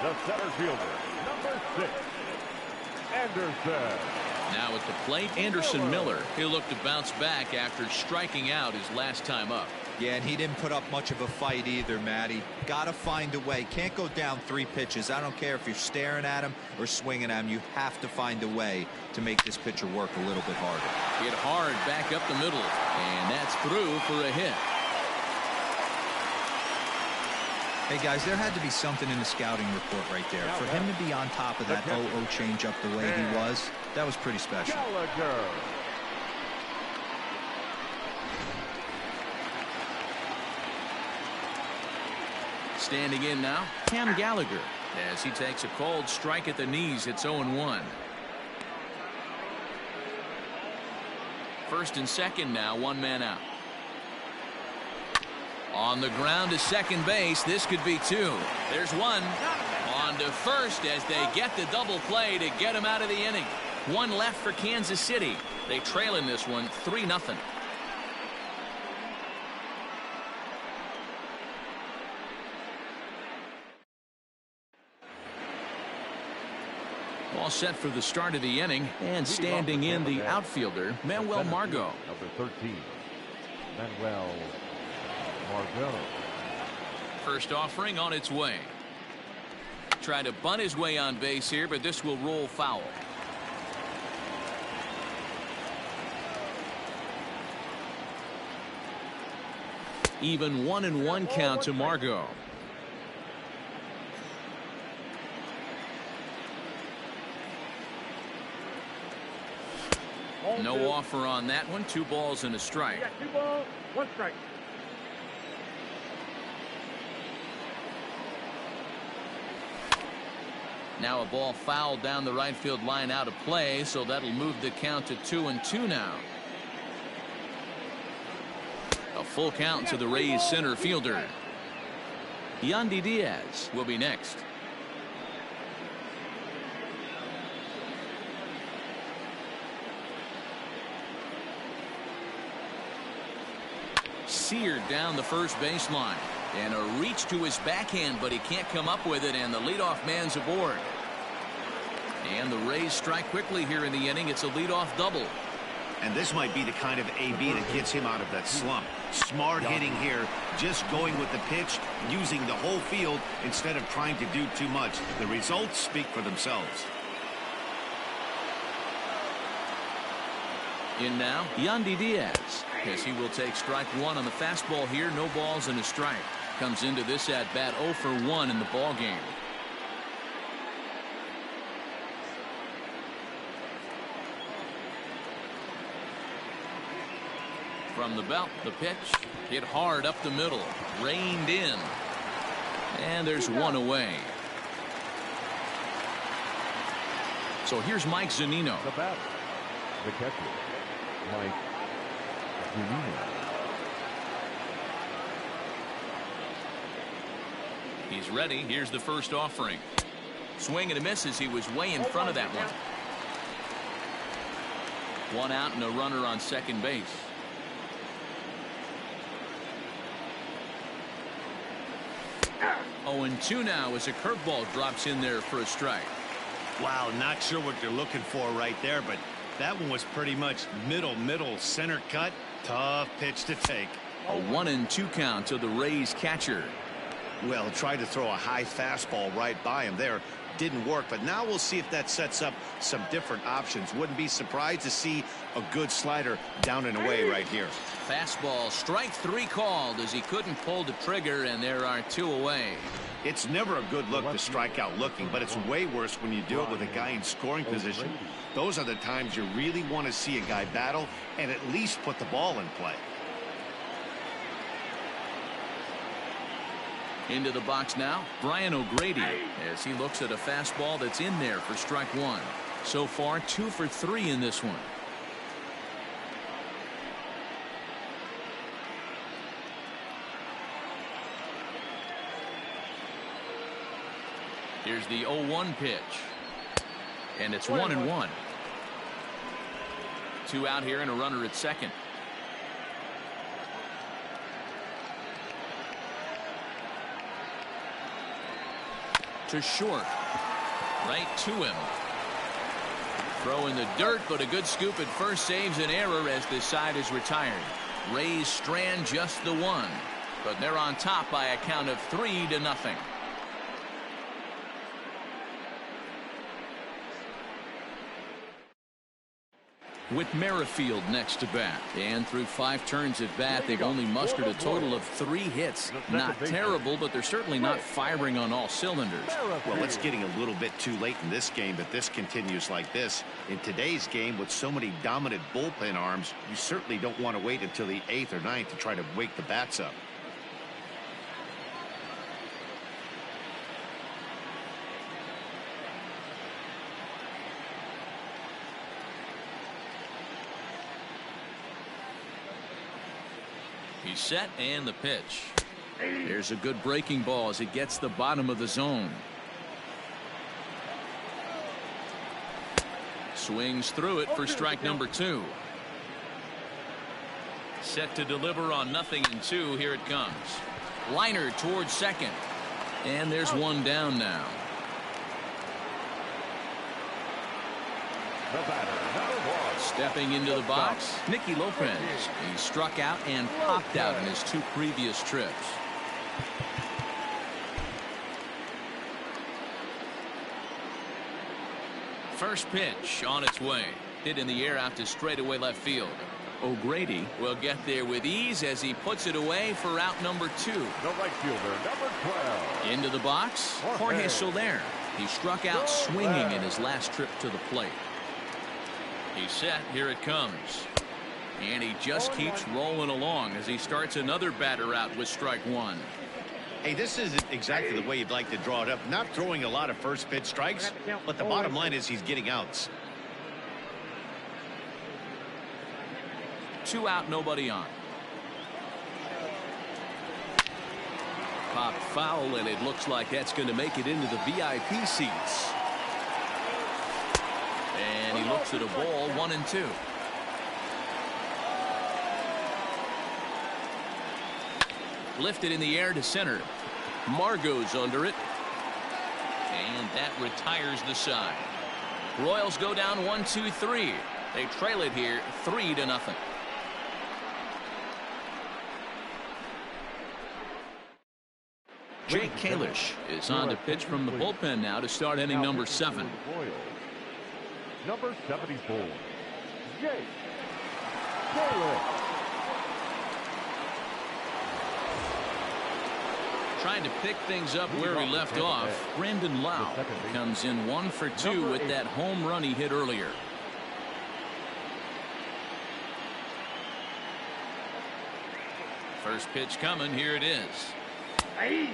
The center fielder, number 6, Anderson. Now at the plate, Anderson Miller. He'll look to bounce back after striking out his last time up. Yeah, and he didn't put up much of a fight either, Matty. Gotta find a way. Can't go down 3 pitches. I don't care if you're staring at him or swinging at him. You have to find a way to make this pitcher work a little bit harder. Hit hard back up the middle, and that's through for a hit. Hey, guys, there had to be something in the scouting report right there. For him to be on top of that 0-0 changeup the way he was, that was pretty special. Gallagher. Standing in now, Cam Gallagher, as he takes a cold strike at the knees. It's 0-1. First and second now, 1 man out. On the ground to second base. This could be 2. There's 1. On to first as they get the double play to get him out of the inning. 1 left for Kansas City. They trail in this one 3-0. All set for the start of the inning, and standing in the outfielder, Manuel Margot. Number 13, Manuel Margot. First offering on its way. try to bunt his way on base here, but this will roll foul. Even 1-1 count to Margot. No offer on that one. 2 balls and a strike. You got 2 balls, 1 strike. Now a ball fouled down the right field line out of play, so that'll move the count to 2-2 now. A full count to the Rays center fielder. Yandy Diaz will be next. Seared down the first baseline. And a reach to his backhand, but he can't come up with it, and the leadoff man's aboard. And the Rays strike quickly here in the inning. It's a leadoff double. And this might be the kind of AB that gets him out of that slump. Smart hitting here, just going with the pitch, using the whole field instead of trying to do too much. The results speak for themselves. In now, Yandy Diaz, as he will take strike 1 on the fastball here. No balls and a strike. Comes into this at bat 0 for 1 in the ball game. From the belt, the pitch hit hard up the middle, reined in, and there's 1 away. So here's Mike Zunino. The batter, the catcher, Mike Zunino. He's ready. Here's the first offering. Swing and a miss as he was way in front of that one. 1 out and a runner on second base. 0-2 now as a curveball drops in there for a strike. Wow, not sure what you're looking for right there, but that one was pretty much middle center cut. Tough pitch to take. A 1-2 count to the Rays catcher. Well, tried to throw a high fastball right by him there. Didn't work, but now we'll see if that sets up some different options. Wouldn't be surprised to see a good slider down and away right here. Fastball, strike 3 called as he couldn't pull the trigger, and there are 2 away. It's never a good look to strike out looking, but it's way worse when you do it with a guy in scoring position. Those are the times you really want to see a guy battle and at least put the ball in play. Into the box now, Brian O'Grady, as he looks at a fastball that's in there for strike 1. So far, 2 for 3 in this one. Here's the 0-1 pitch. And it's 1-1. 2 out here and a runner at second. To short. Right to him. Throw in the dirt, but a good scoop at first saves an error as this side is retired. Rays strand just the 1, but they're on top by a count of 3-0. With Merrifield next to bat, and through 5 turns at bat, they've only mustered a total of 3 hits. Not terrible, but they're certainly not firing on all cylinders. Well, it's getting a little bit too late in this game, but this continues like this. In today's game, with so many dominant bullpen arms, you certainly don't want to wait until the 8th or 9th to try to wake the bats up. He's set, and the pitch. There's a good breaking ball as it gets the bottom of the zone. Swings through it for strike number 2. Set to deliver on 0-2. Here it comes. Liner towards second. And there's 1 down now. The batter, number 1. Stepping into the box, Nicky Lopez. He struck out and popped out in his 2 previous trips. First pitch on its way. Hit in the air out to straightaway left field. O'Grady will get there with ease as he puts it away for out number 2. The right fielder, number 12. Into the box, Jorge Soler. He struck out swinging in his last trip to the plate. He's set. Here it comes. And he just keeps rolling along as he starts another batter out with strike 1. Hey, this isn't exactly the way you'd like to draw it up. Not throwing a lot of first pitch strikes, but the bottom line is he's getting outs. 2 out, nobody on. Popped foul, and it looks like that's going to make it into the VIP seats. And he looks at a ball, 1-2. Lifted in the air to center. Margot's under it. And that retires the side. Royals go down 1-2-3. They trail it here 3-0. Jake Kalish is on to pitch from the bullpen now to start inning number 7. Number 74, Jake Kalish. Trying to pick things up where we left off. Brandon Lau comes in 1 for 2 with that home run he hit earlier. First pitch coming. Here it is.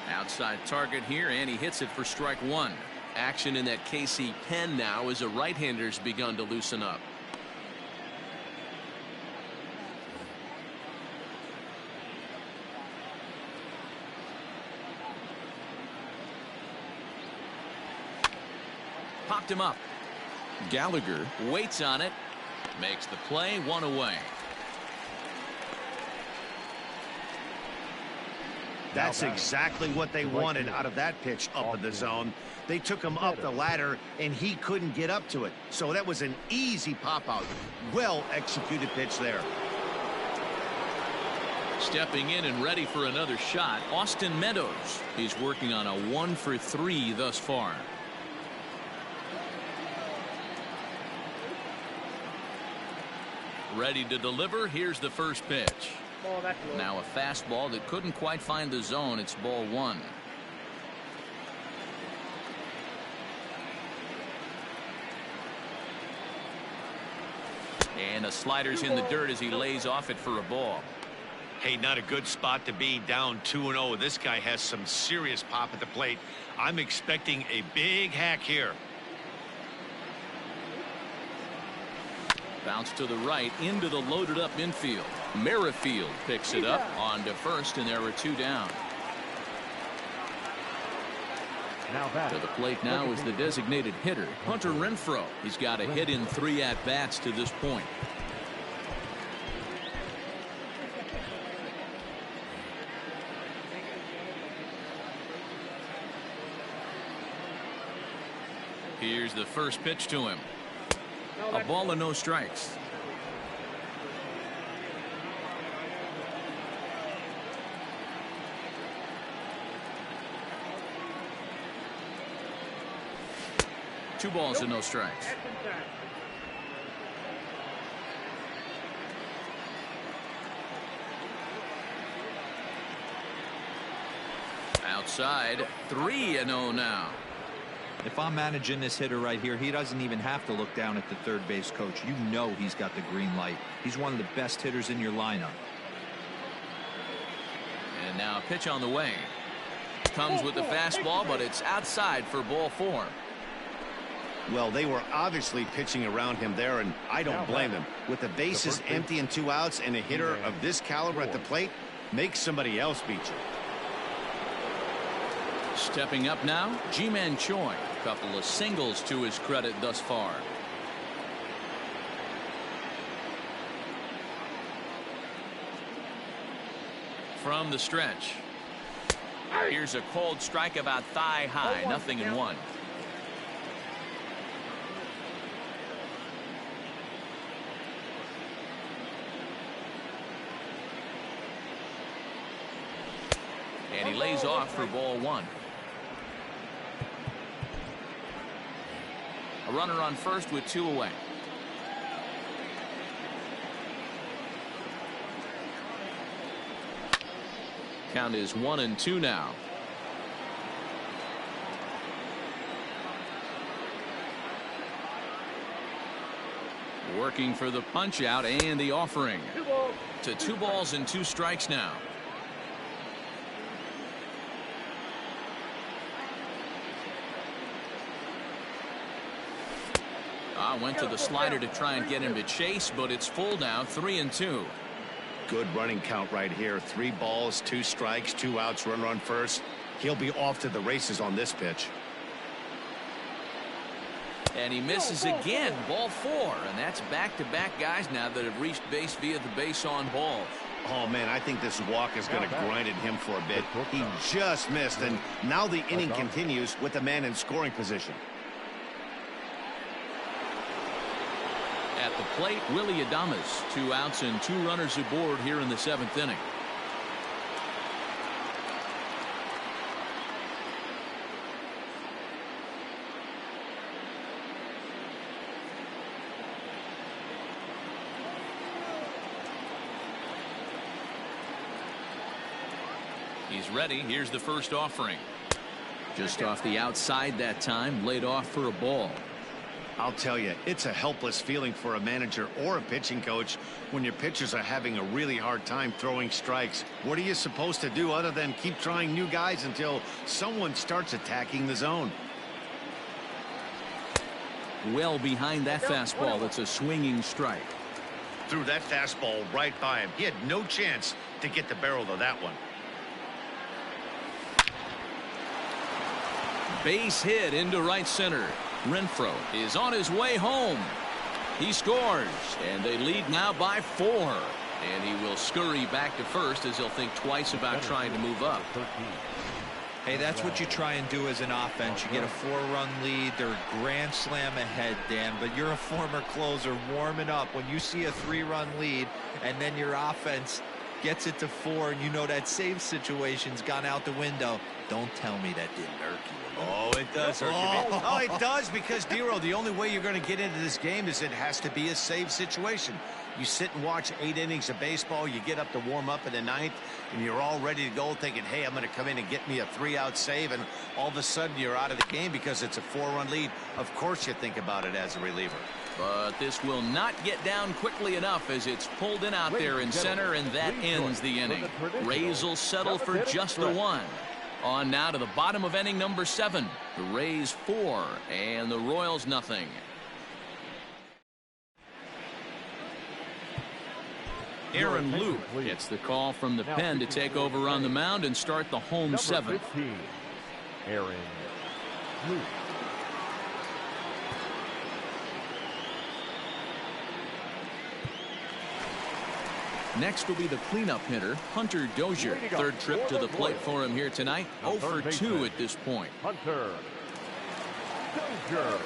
Outside target here, and he hits it for strike 1. Action in that KC pen now as a right-hander's begun to loosen up. Popped him up. Gallagher waits on it. Makes the play, 1 away. That's exactly what they wanted out of that pitch up in the zone. They took him up the ladder, and he couldn't get up to it. So that was an easy pop-out. Well-executed pitch there. Stepping in and ready for another shot, Austin Meadows. He's working on a 1 for 3 thus far. Ready to deliver. Here's the first pitch. Now a fastball that couldn't quite find the zone. It's ball 1. And a slider's in the dirt as he lays off it for a ball. Hey, not a good spot to be, down 2-0. This guy has some serious pop at the plate. I'm expecting a big hack here. Bounce to the right into the loaded up infield. Merrifield picks it up on to first, and there are 2 down. To the plate now is the designated hitter, Hunter Renfroe. He's got a hit in 3 at-bats to this point. Here's the first pitch to him. A ball and no strikes. Two balls and no strikes. Outside, 3-0 now. If I'm managing this hitter right here, he doesn't even have to look down at the third base coach. You know he's got the green light. He's one of the best hitters in your lineup. And now a pitch on the way. Comes with the fastball, but it's outside for ball 4. Well, they were obviously pitching around him there, and I don't blame them. With the bases empty and 2 outs and a hitter of this caliber at the plate, make somebody else beat you. Stepping up now, Ji-Man Choi. Couple of singles to his credit thus far. From the stretch. Here's a cold strike about thigh high. 0-1. And he lays off for ball 1. A runner on first with 2 away. Count is 1-2 now. Working for the punch out and the offering. 2 balls. To 2 balls and 2 strikes now. Went to the slider to try and get him to chase, but it's full now, 3-2. Good running count right here. 3 balls, 2 strikes, 2 outs, runner on first. He'll be off to the races on this pitch. And he misses again, ball 4, and that's back-to-back guys now that have reached base via the base on balls. Oh, man, I think this walk is going to grind at him for a bit. He just missed, and now the inning continues with the man in scoring position. At the plate, Willie Adames. 2 outs and 2 runners aboard here in the 7th inning. He's ready. Here's the first offering. Just off the outside that time, laid off for a ball. I'll tell you, it's a helpless feeling for a manager or a pitching coach when your pitchers are having a really hard time throwing strikes. What are you supposed to do other than keep trying new guys until someone starts attacking the zone? Well behind that fastball. It's a swinging strike. Threw that fastball right by him. He had no chance to get the barrel of that one. Base hit into right center. Renfroe is on his way home. He scores, and they lead now by 4. And he will scurry back to first as he'll think twice about trying to move up. Hey, that's what you try and do as an offense. You get a 4-run lead. They're a grand slam ahead, Dan, but you're a former closer warming up. When you see a 3-run lead and then your offense gets it to 4 and you know that save situation's gone out the window, don't tell me that didn't irk you. Oh, it does hurt you. Oh, it does, because, Dero, the only way you're going to get into this game is it has to be a save situation. You sit and watch 8 innings of baseball, you get up to warm up in the 9th, and you're all ready to go thinking, hey, I'm going to come in and get me a 3-out save, and all of a sudden you're out of the game because it's a 4-run lead. Of course you think about it as a reliever. But this will not get down quickly enough as it's pulled in out there in center, and that ends the inning. Rays will settle for just the 1. On now to the bottom of inning number 7. The Rays 4 and the Royals nothing. Aaron Luke gets the call from the pen to take over on the mound and start the home 7th. Aaron Luke. Next will be the cleanup hitter, Hunter Dozier. 3rd trip to the plate for him here tonight. 0 for 2 at this point. Hunter Dozier.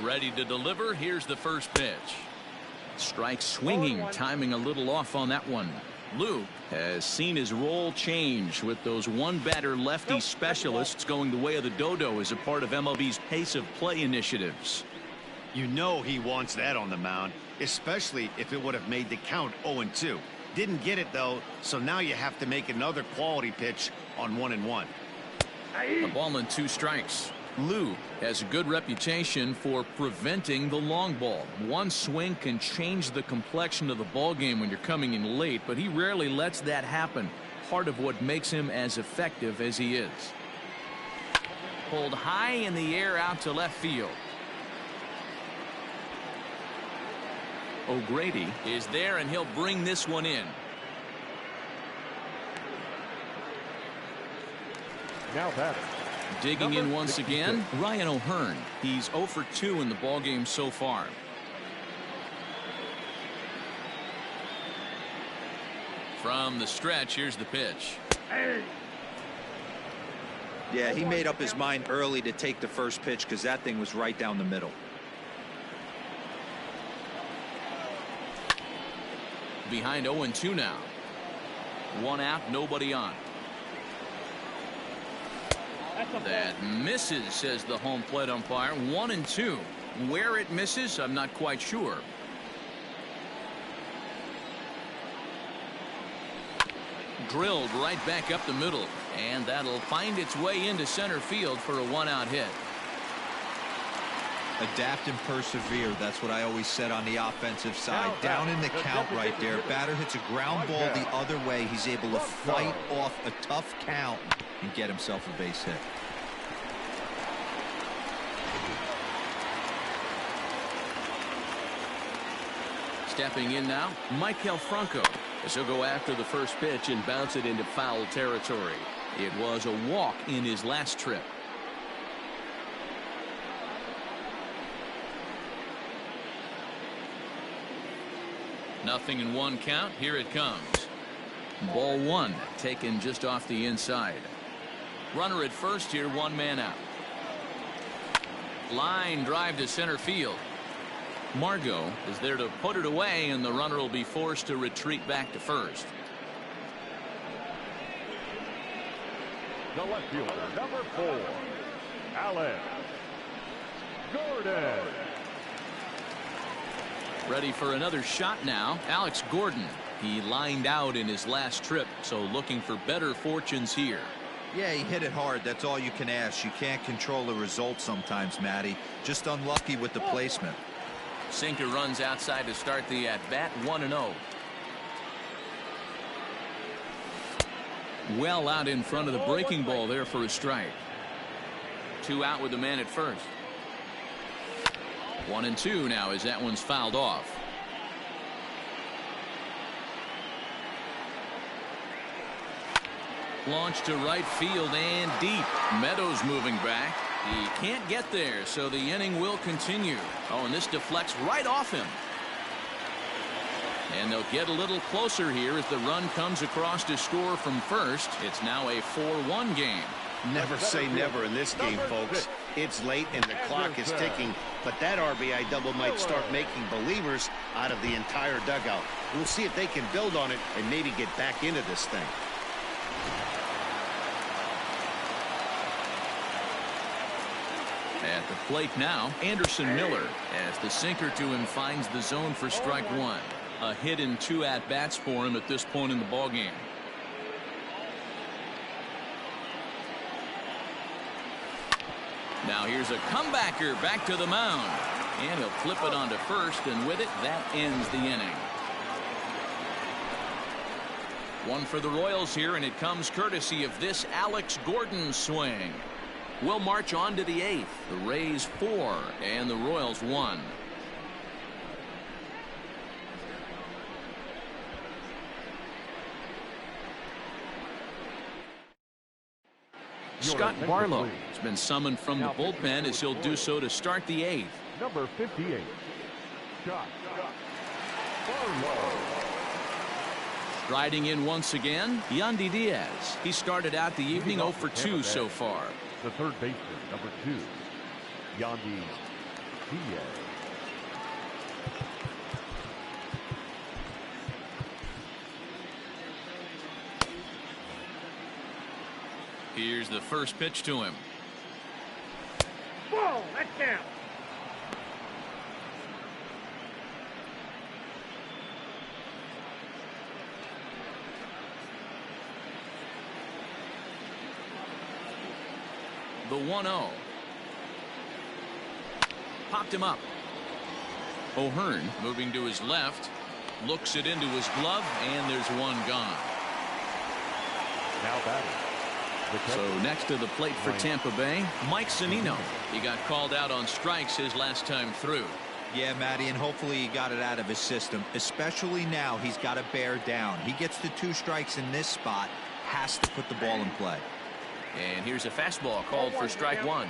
Ready to deliver. Here's the first pitch. Strike swinging, timing a little off on that one. Luke has seen his role change with those 1-batter lefty specialists going the way of the dodo as a part of MLB's pace of play initiatives. You know he wants that on the mound, especially if it would have made the count 0-2. Didn't get it, though, so now you have to make another quality pitch on 1-1. A ball and 2 strikes. Luke has a good reputation for preventing the long ball. One swing can change the complexion of the ball game when you're coming in late, but he rarely lets that happen. Part of what makes him as effective as he is. Pulled high in the air out to left field. O'Grady is there, and he'll bring this one in. Now batting. Digging in once again, Ryan O'Hearn. He's 0 for 2 in the ballgame so far. From the stretch, here's the pitch. Yeah, he made up his mind early to take the first pitch because that thing was right down the middle. Behind 0-2 now. One out, nobody on. That misses, says the home plate umpire. 1-2. Where it misses, I'm not quite sure. Drilled right back up the middle, and that'll find its way into center field for a one-out hit. Adapt and persevere. That's what I always said on the offensive side. Down in the count right there. Batter hits a ground ball the other way. He's able to fight off a tough count and get himself a base hit. Stepping in now, Michael Franco, as he'll go after the first pitch and bounce it into foul territory. It was a walk in his last trip. Nothing in one count. Here it comes. Ball one, taken just off the inside. Runner at first here, one man out. Line drive to center field. Margot is there to put it away, and the runner will be forced to retreat back to first. The left fielder, number 4, Alex Gordon. Ready for another shot now. Alex Gordon. He lined out in his last trip, so looking for better fortunes here. Yeah, he hit it hard. That's all you can ask. You can't control the result sometimes, Matty. Just unlucky with the placement. Sinker runs outside to start the at-bat. 1-0. Well out in front of the breaking ball there for a strike. 2 out with the man at first. 1-2 now as that one's fouled off. Launched to right field and deep. Meadows moving back. He can't get there, so the inning will continue. Oh, and this deflects right off him. And they'll get a little closer here as the run comes across to score from first. It's now a 4-1 game. Never say never in this game, folks. It's late and the clock is ticking, but that RBI double might start making believers out of the entire dugout. We'll see if they can build on it and maybe get back into this thing. At the plate now, Anderson Miller, as the sinker to him finds the zone for strike one. A hit in 2 at-bats for him at this point in the ballgame. Now here's a comebacker back to the mound. And he'll flip it onto first, and with it, that ends the inning. One for the Royals here, and it comes courtesy of this Alex Gordon swing. We'll march on to the 8th. The Rays 4 and the Royals 1. Scott Barlow has been summoned from the bullpen as he'll do so to start the 8th. Number 58, Scott Barlow. Striding in once again, Yandy Diaz. He started out the evening 0 for 2 so far. The third baseman, number 2, Yandy Diaz. Here's the first pitch to him. Whoa, that's down. The 1-0. Popped him up. O'Hearn moving to his left. Looks it into his glove, and there's one gone. Now batting. So next to the plate for Tampa Bay, Mike Zunino. He got called out on strikes his last time through. Yeah, Matty, and hopefully he got it out of his system. Especially now, he's got to bear down. He gets the 2 strikes in this spot, has to put the ball in play. And here's a fastball called for strike one.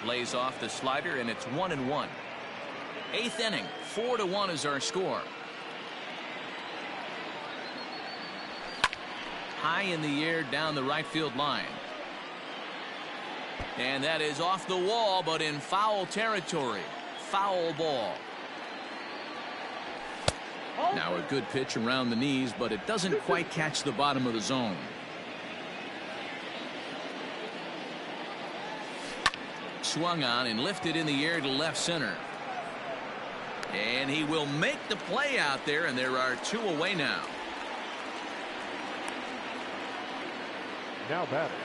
Lays off the slider, and it's 1-1. 8th inning, 4-1 is our score. High in the air down the right field line. And that is off the wall, but in foul territory. Foul ball. Now a good pitch around the knees, but it doesn't quite catch the bottom of the zone. Swung on and lifted in the air to left center. And he will make the play out there, and there are 2 away now. Now batting.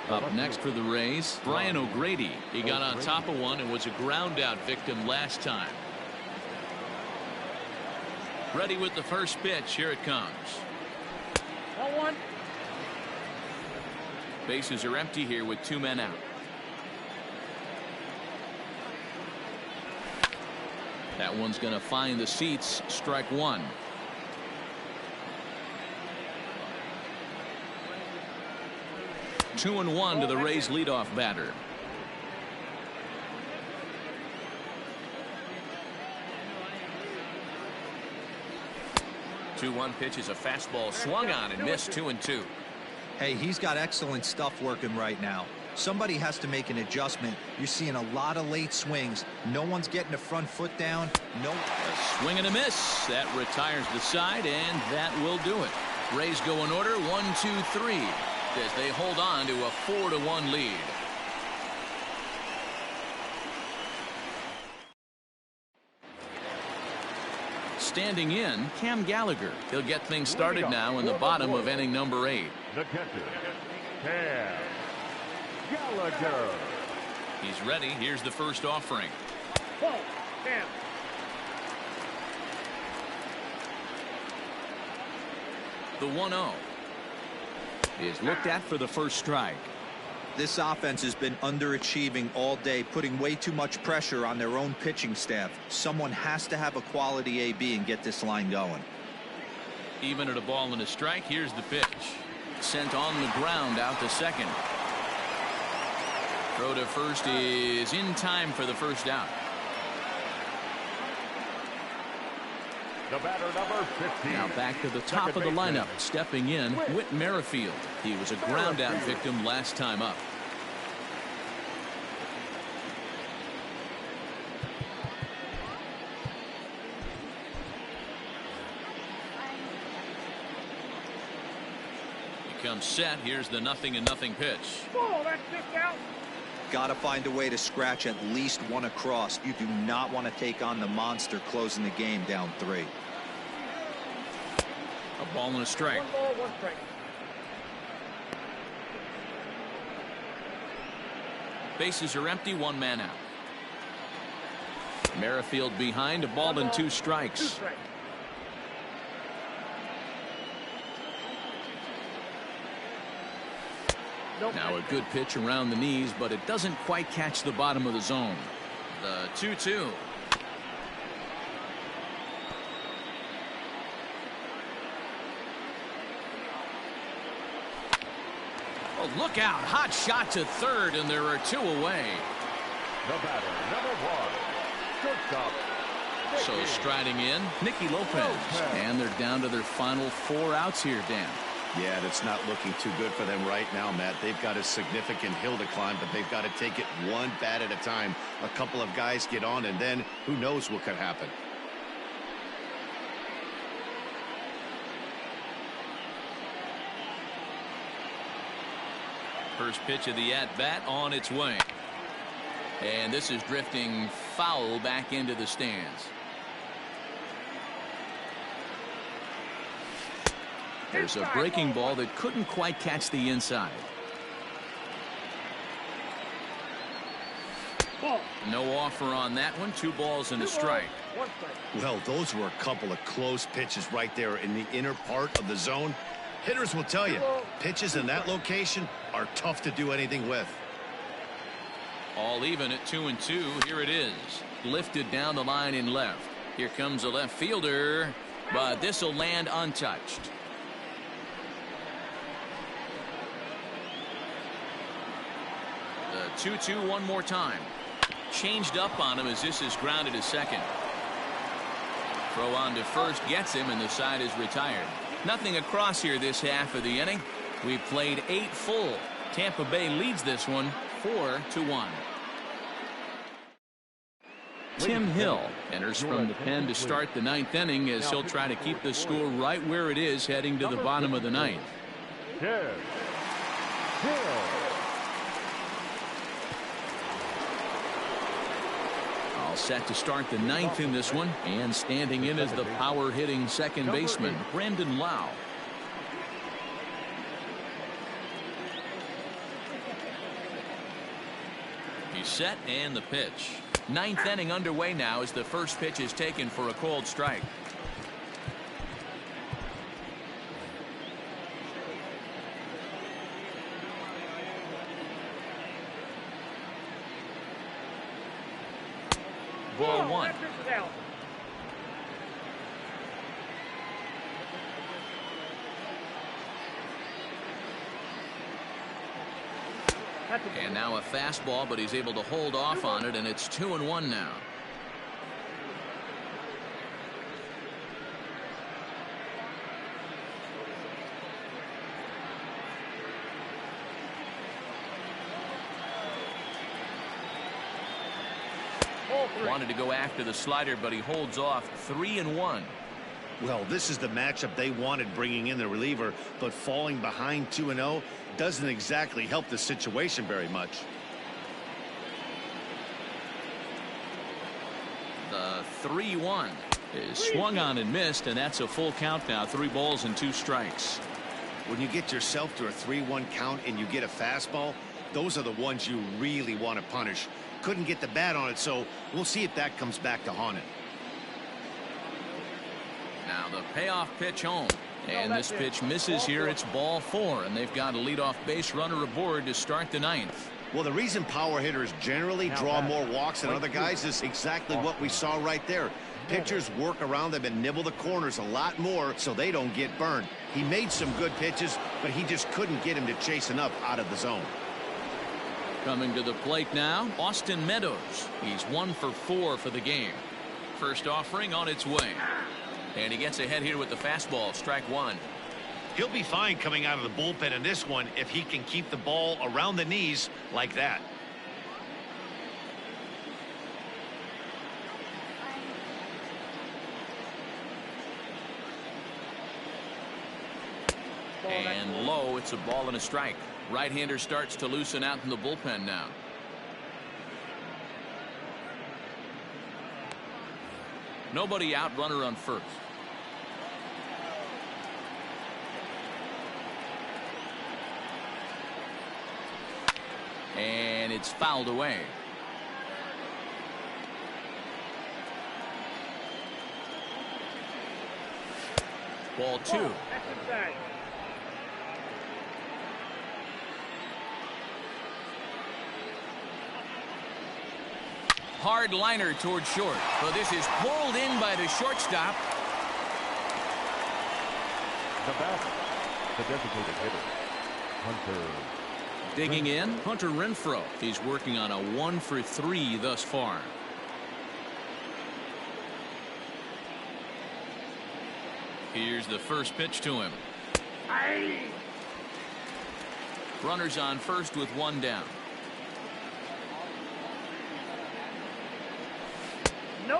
Up next for the Rays, Brian O'Grady. He got on top of one and was a ground out victim last time. Ready with the first pitch. Here it comes. 1-1. Bases are empty here with 2 men out. That one's going to find the seats. Strike 1. Two and 1 to the Rays leadoff batter. The 2-1 pitch is a fastball swung on and missed. 2-2. Hey, he's got excellent stuff working right now. Somebody has to make an adjustment. You're seeing a lot of late swings. No one's getting the front foot down. No. A swing and a miss. That retires the side, and that will do it. Rays go in order 1-2-3 as they hold on to a 4-1 lead. Standing in, Cam Gallagher. He'll get things started now in the bottom of inning number 8. The catcher, Cam Gallagher. He's ready. Here's the first offering. Ball. Cam. The 1-0 is looked at for the first strike. This offense has been underachieving all day, putting way too much pressure on their own pitching staff. Someone has to have a quality AB and get this line going. Even at a ball and a strike, here's the pitch. Sent on the ground out to second. Throw to first is in time for the first out. The batter, number 15. Now back to the top of the lineup. Stepping in, Whit Merrifield. He was a ground out victim last time up. He comes set. Here's the 0-0 pitch. Ball. That's kicked out. Got to find a way to scratch at least one across. You do not want to take on the monster closing the game down 3. A ball and a strike. 1 ball, 1 strike. Bases are empty. 1 man out. Merrifield behind. A ball and 2 strikes. 2 strikes. Now a good pitch around the knees, but it doesn't quite catch the bottom of the zone. The 2-2. Oh, look out. Hot shot to third, and there are 2 away. The batter, number 1. Shortstop. So striding in, Nicky Lopez. And they're down to their final 4 outs here, Dan. Yeah, that's not looking too good for them right now, Matt. They've got a significant hill to climb, but they've got to take it one bat at a time. A couple of guys get on, and then who knows what could happen. First pitch of the at-bat on its way. And this is drifting foul back into the stands. There's a breaking ball that couldn't quite catch the inside. No offer on that one. 2 balls and a strike. Well, those were a couple of close pitches right there in the inner part of the zone. Hitters will tell you, pitches in that location are tough to do anything with. All even at 2-2. Here it is. Lifted down the line in left. Here comes the left fielder, but this will land untouched. The 2-2 one more time. Changed up on him as this is grounded to second. Throw on to first gets him, and the side is retired. Nothing across here this half of the inning. We played 8 full. Tampa Bay leads this one 4-1. Tim Hill enters from the pen to start the ninth inning as he'll try to keep the score right where it is heading to the bottom of the ninth. Tim Hill. All set to start the ninth in this one, and standing in is the power hitting second baseman Brandon Lau. He's set, and the pitch. Ninth inning underway now as the first pitch is taken for a called strike. Ball one. And now a fastball, but he's able to hold off on it, and it's 2-1 now. Wanted to go after the slider, but he holds off. 3-1. Well, this is the matchup they wanted, bringing in the reliever, but falling behind 2-0 doesn't exactly help the situation very much. The 3-1 is swung on and missed, and that's a full count now. 3 balls and 2 strikes. When you get yourself to a 3-1 count and you get a fastball, those are the ones you really want to punish. Couldn't get the bat on it, so we'll see if that comes back to haunt it. Now the payoff pitch home, and this pitch misses here. It's ball 4, and they've got a leadoff base runner aboard to start the ninth. Well, the reason power hitters generally draw more walks than other guys is exactly what we saw right there. Pitchers work around them and nibble the corners a lot more so they don't get burned. He made some good pitches, but he just couldn't get him to chase enough out of the zone. Coming to the plate now, Austin Meadows. He's 1 for 4 for the game. First offering on its way. And he gets ahead here with the fastball. Strike 1. He'll be fine coming out of the bullpen in this one if he can keep the ball around the knees like that. And low, it's a ball and a strike. Right-hander starts to loosen out in the bullpen now. Nobody out, runner on first. And it's fouled away. Ball 2. Hard liner towards short. But this is pulled in by the shortstop. The batter, the designated hitter, Hunter. Digging in, Hunter Renfroe. He's working on a 1 for 3 thus far. Here's the first pitch to him. Runners on first with 1 down.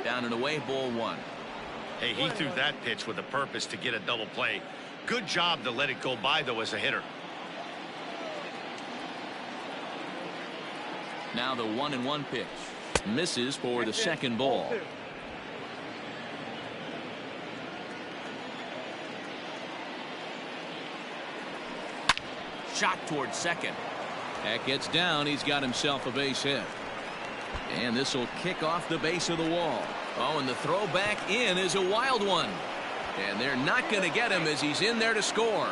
Down and away, ball 1. Hey, he threw that pitch with a purpose to get a double play. Good job to let it go by, though, as a hitter. Now the 1-1 pitch. Misses for the second ball. Shot towards second. That gets down. He's got himself a base hit. And this will kick off the base of the wall. Oh, and the throw back in is a wild one. And they're not going to get him as he's in there to score.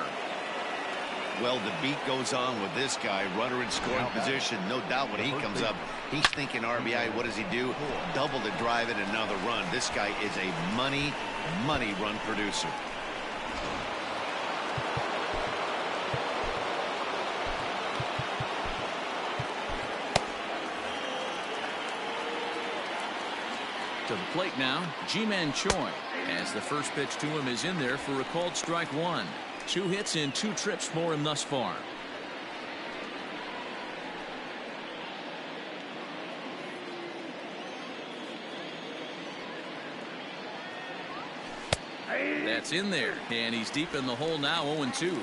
Well, the beat goes on with this guy. Runner in scoring position. No doubt when he comes up, he's thinking RBI. What does he do? Double to drive it, another run. This guy is a money run producer. To the plate now, Ji-Man Choi, as the first pitch to him is in there for a called strike 1. 2 hits and 2 trips for him thus far. That's in there, and he's deep in the hole now, 0-2.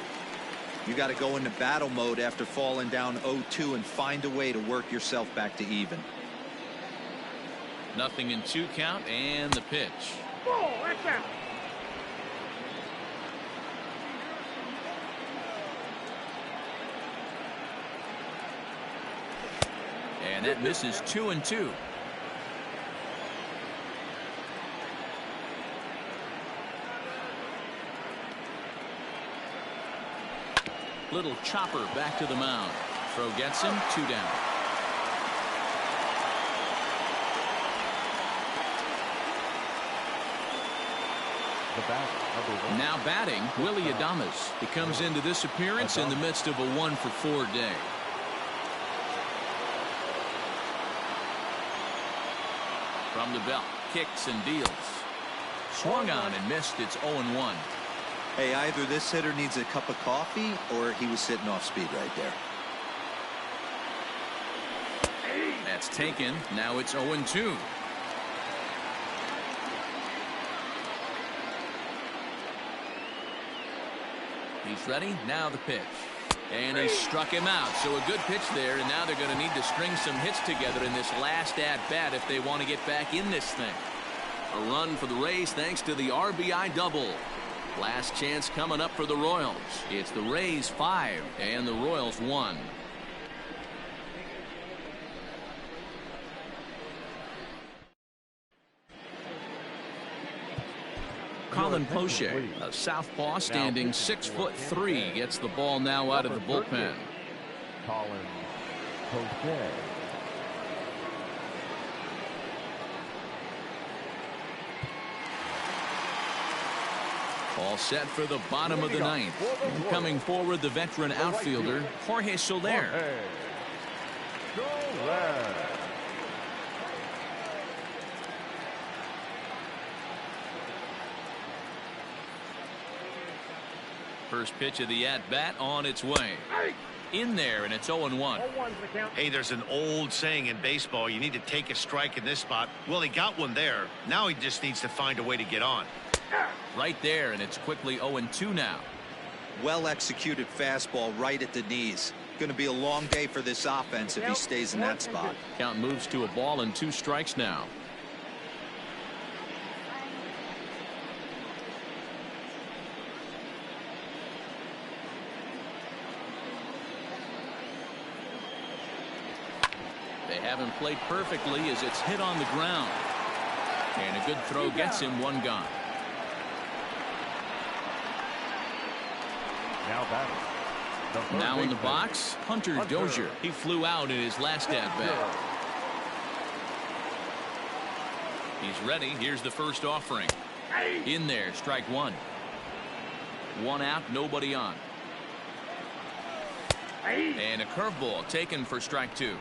You got to go into battle mode after falling down 0-2 and find a way to work yourself back to even. 0-2 count, and the pitch. Ball, that's out. And that misses 2-2. Little chopper back to the mound. Throw gets him, 2 down. Now batting, Willie Adames. He comes into this appearance in the midst of a 1-for-4 day. From the belt, kicks and deals. Swung on and missed. It's 0-1. Hey, either this hitter needs a cup of coffee or he was sitting off speed right there. That's taken. Now it's 0-2. He's ready. Now the pitch. And he struck him out. So a good pitch there, and now they're going to need to string some hits together in this last at-bat if they want to get back in this thing. A run for the Rays thanks to the RBI double. Last chance coming up for the Royals. It's the Rays 5 and the Royals 1. Colin Poche, a southpaw standing 6'3", gets the ball now out of the bullpen. Colin Poche. All set for the bottom of the ninth. Coming forward, the veteran outfielder, Jorge Soler. First pitch of the at-bat on its way. In there, and it's 0-1. Hey, there's an old saying in baseball, you need to take a strike in this spot. Well, he got one there. Now he just needs to find a way to get on. Right there, and it's quickly 0-2 now. Well executed fastball right at the knees. Going to be a long day for this offense if he stays in that spot. Count moves to a ball and 2 strikes now. They haven't played perfectly as it's hit on the ground. And a good throw gets him 1 gone. Now in the box, Hunter Dozier. He flew out in his last at-bat. He's ready. Here's the first offering. In there, strike 1. 1 out, nobody on. And a curveball taken for strike 2.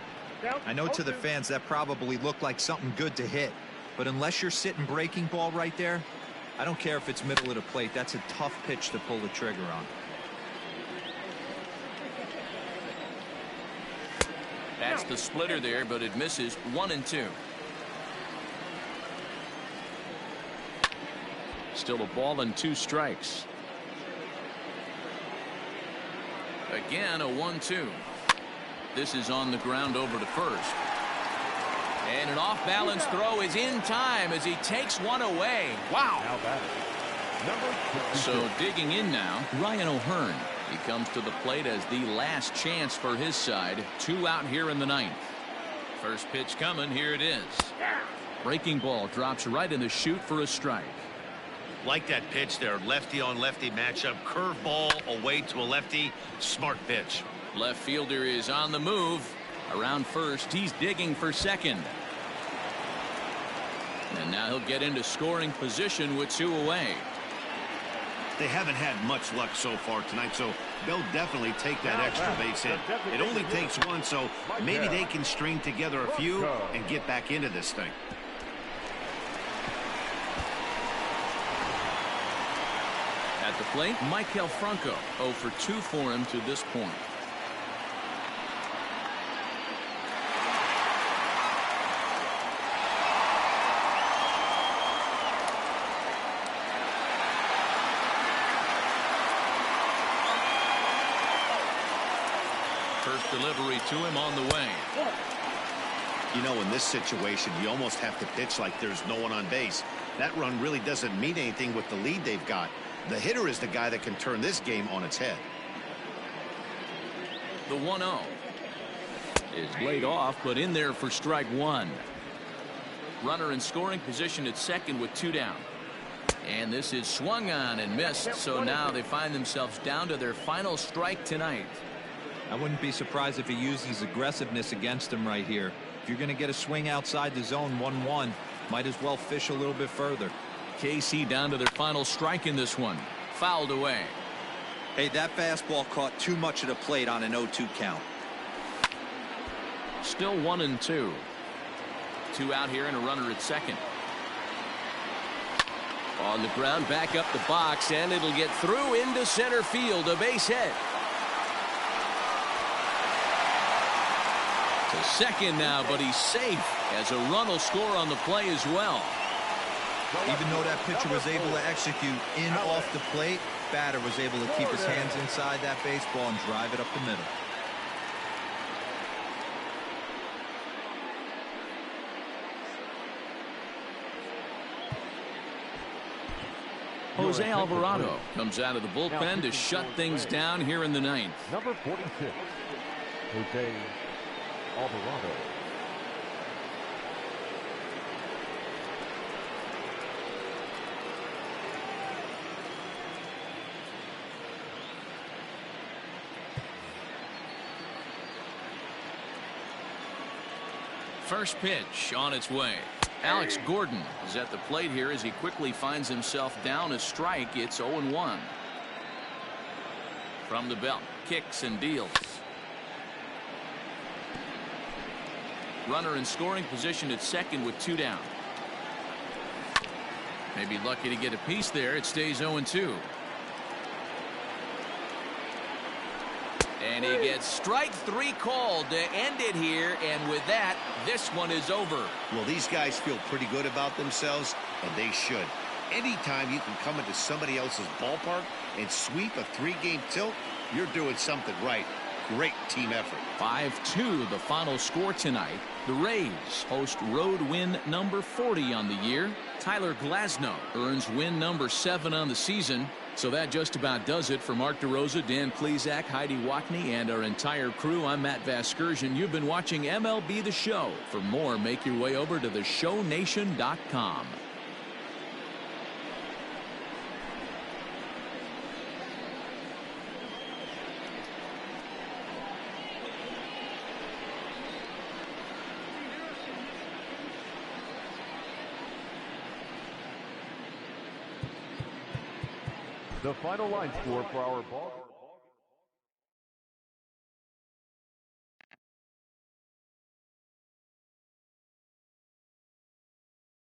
I know to the fans that probably looked like something good to hit, but unless you're sitting breaking ball right there, I don't care if it's middle of the plate. That's a tough pitch to pull the trigger on. That's the splitter there, but it misses. 1-2. Still a ball and 2 strikes. Again, a 1-2. This is on the ground over to first. And an off-balance throw is in time as he takes one away. Wow. So digging in now, Ryan O'Hearn. He comes to the plate as the last chance for his side. 2 out here in the ninth. First pitch coming. Here it is. Breaking ball drops right in the chute for a strike. Like that pitch there. Lefty on lefty matchup. Curveball away to a lefty. Smart pitch. Left fielder is on the move. Around first, he's digging for second. And now he'll get into scoring position with 2 away. They haven't had much luck so far tonight, so they'll definitely take that extra base hit. It only takes 1, so maybe they can string together a few and get back into this thing. At the plate, Maikel Franco. 0 for 2 for him to this point. First delivery to him on the way. You know, in this situation, you almost have to pitch like there's no one on base. That run really doesn't mean anything with the lead they've got. The hitter is the guy that can turn this game on its head. The 1-0 is laid off, but in there for strike one. Runner in scoring position at second with 2 down. And this is swung on and missed, so now they find themselves down to their final strike tonight. I wouldn't be surprised if he uses aggressiveness against him right here. If you're going to get a swing outside the zone 1-1, might as well fish a little bit further. KC down to their final strike in this one. Fouled away. Hey, that fastball caught too much of the plate on an 0-2 count. Still 1-2. 2 out here and a runner at second. On the ground, back up the box, and it'll get through into center field. A base hit. To second now, but he's safe as a run will score on the play as well. Even though that pitcher was able to execute in off the plate, batter was able to keep his hands inside that baseball and drive it up the middle. Jose Alvarado comes out of the bullpen to shut things down here in the ninth. Number 46, Jose Alvarado. First pitch on its way. Alex Gordon is at the plate here as he quickly finds himself down a strike. It's 0-1. From the belt, kicks and deals. Runner in scoring position at second with 2 down. Maybe lucky to get a piece there. It stays 0-2. And he gets strike 3 called to end it here, and with that, this one is over. Well, these guys feel pretty good about themselves, and they should. Anytime you can come into somebody else's ballpark and sweep a 3-game tilt, you're doing something right. Great team effort. 5-2 the final score tonight. The Rays host road win number 40 on the year. Tyler Glasnow earns win number 7 on the season. So that just about does it for Mark DeRosa, Dan Plesac, Heidi Watney, and our entire crew. I'm Matt Vasgersian. You've been watching MLB The Show. For more, make your way over to theshownation.com. The final line score for our ball.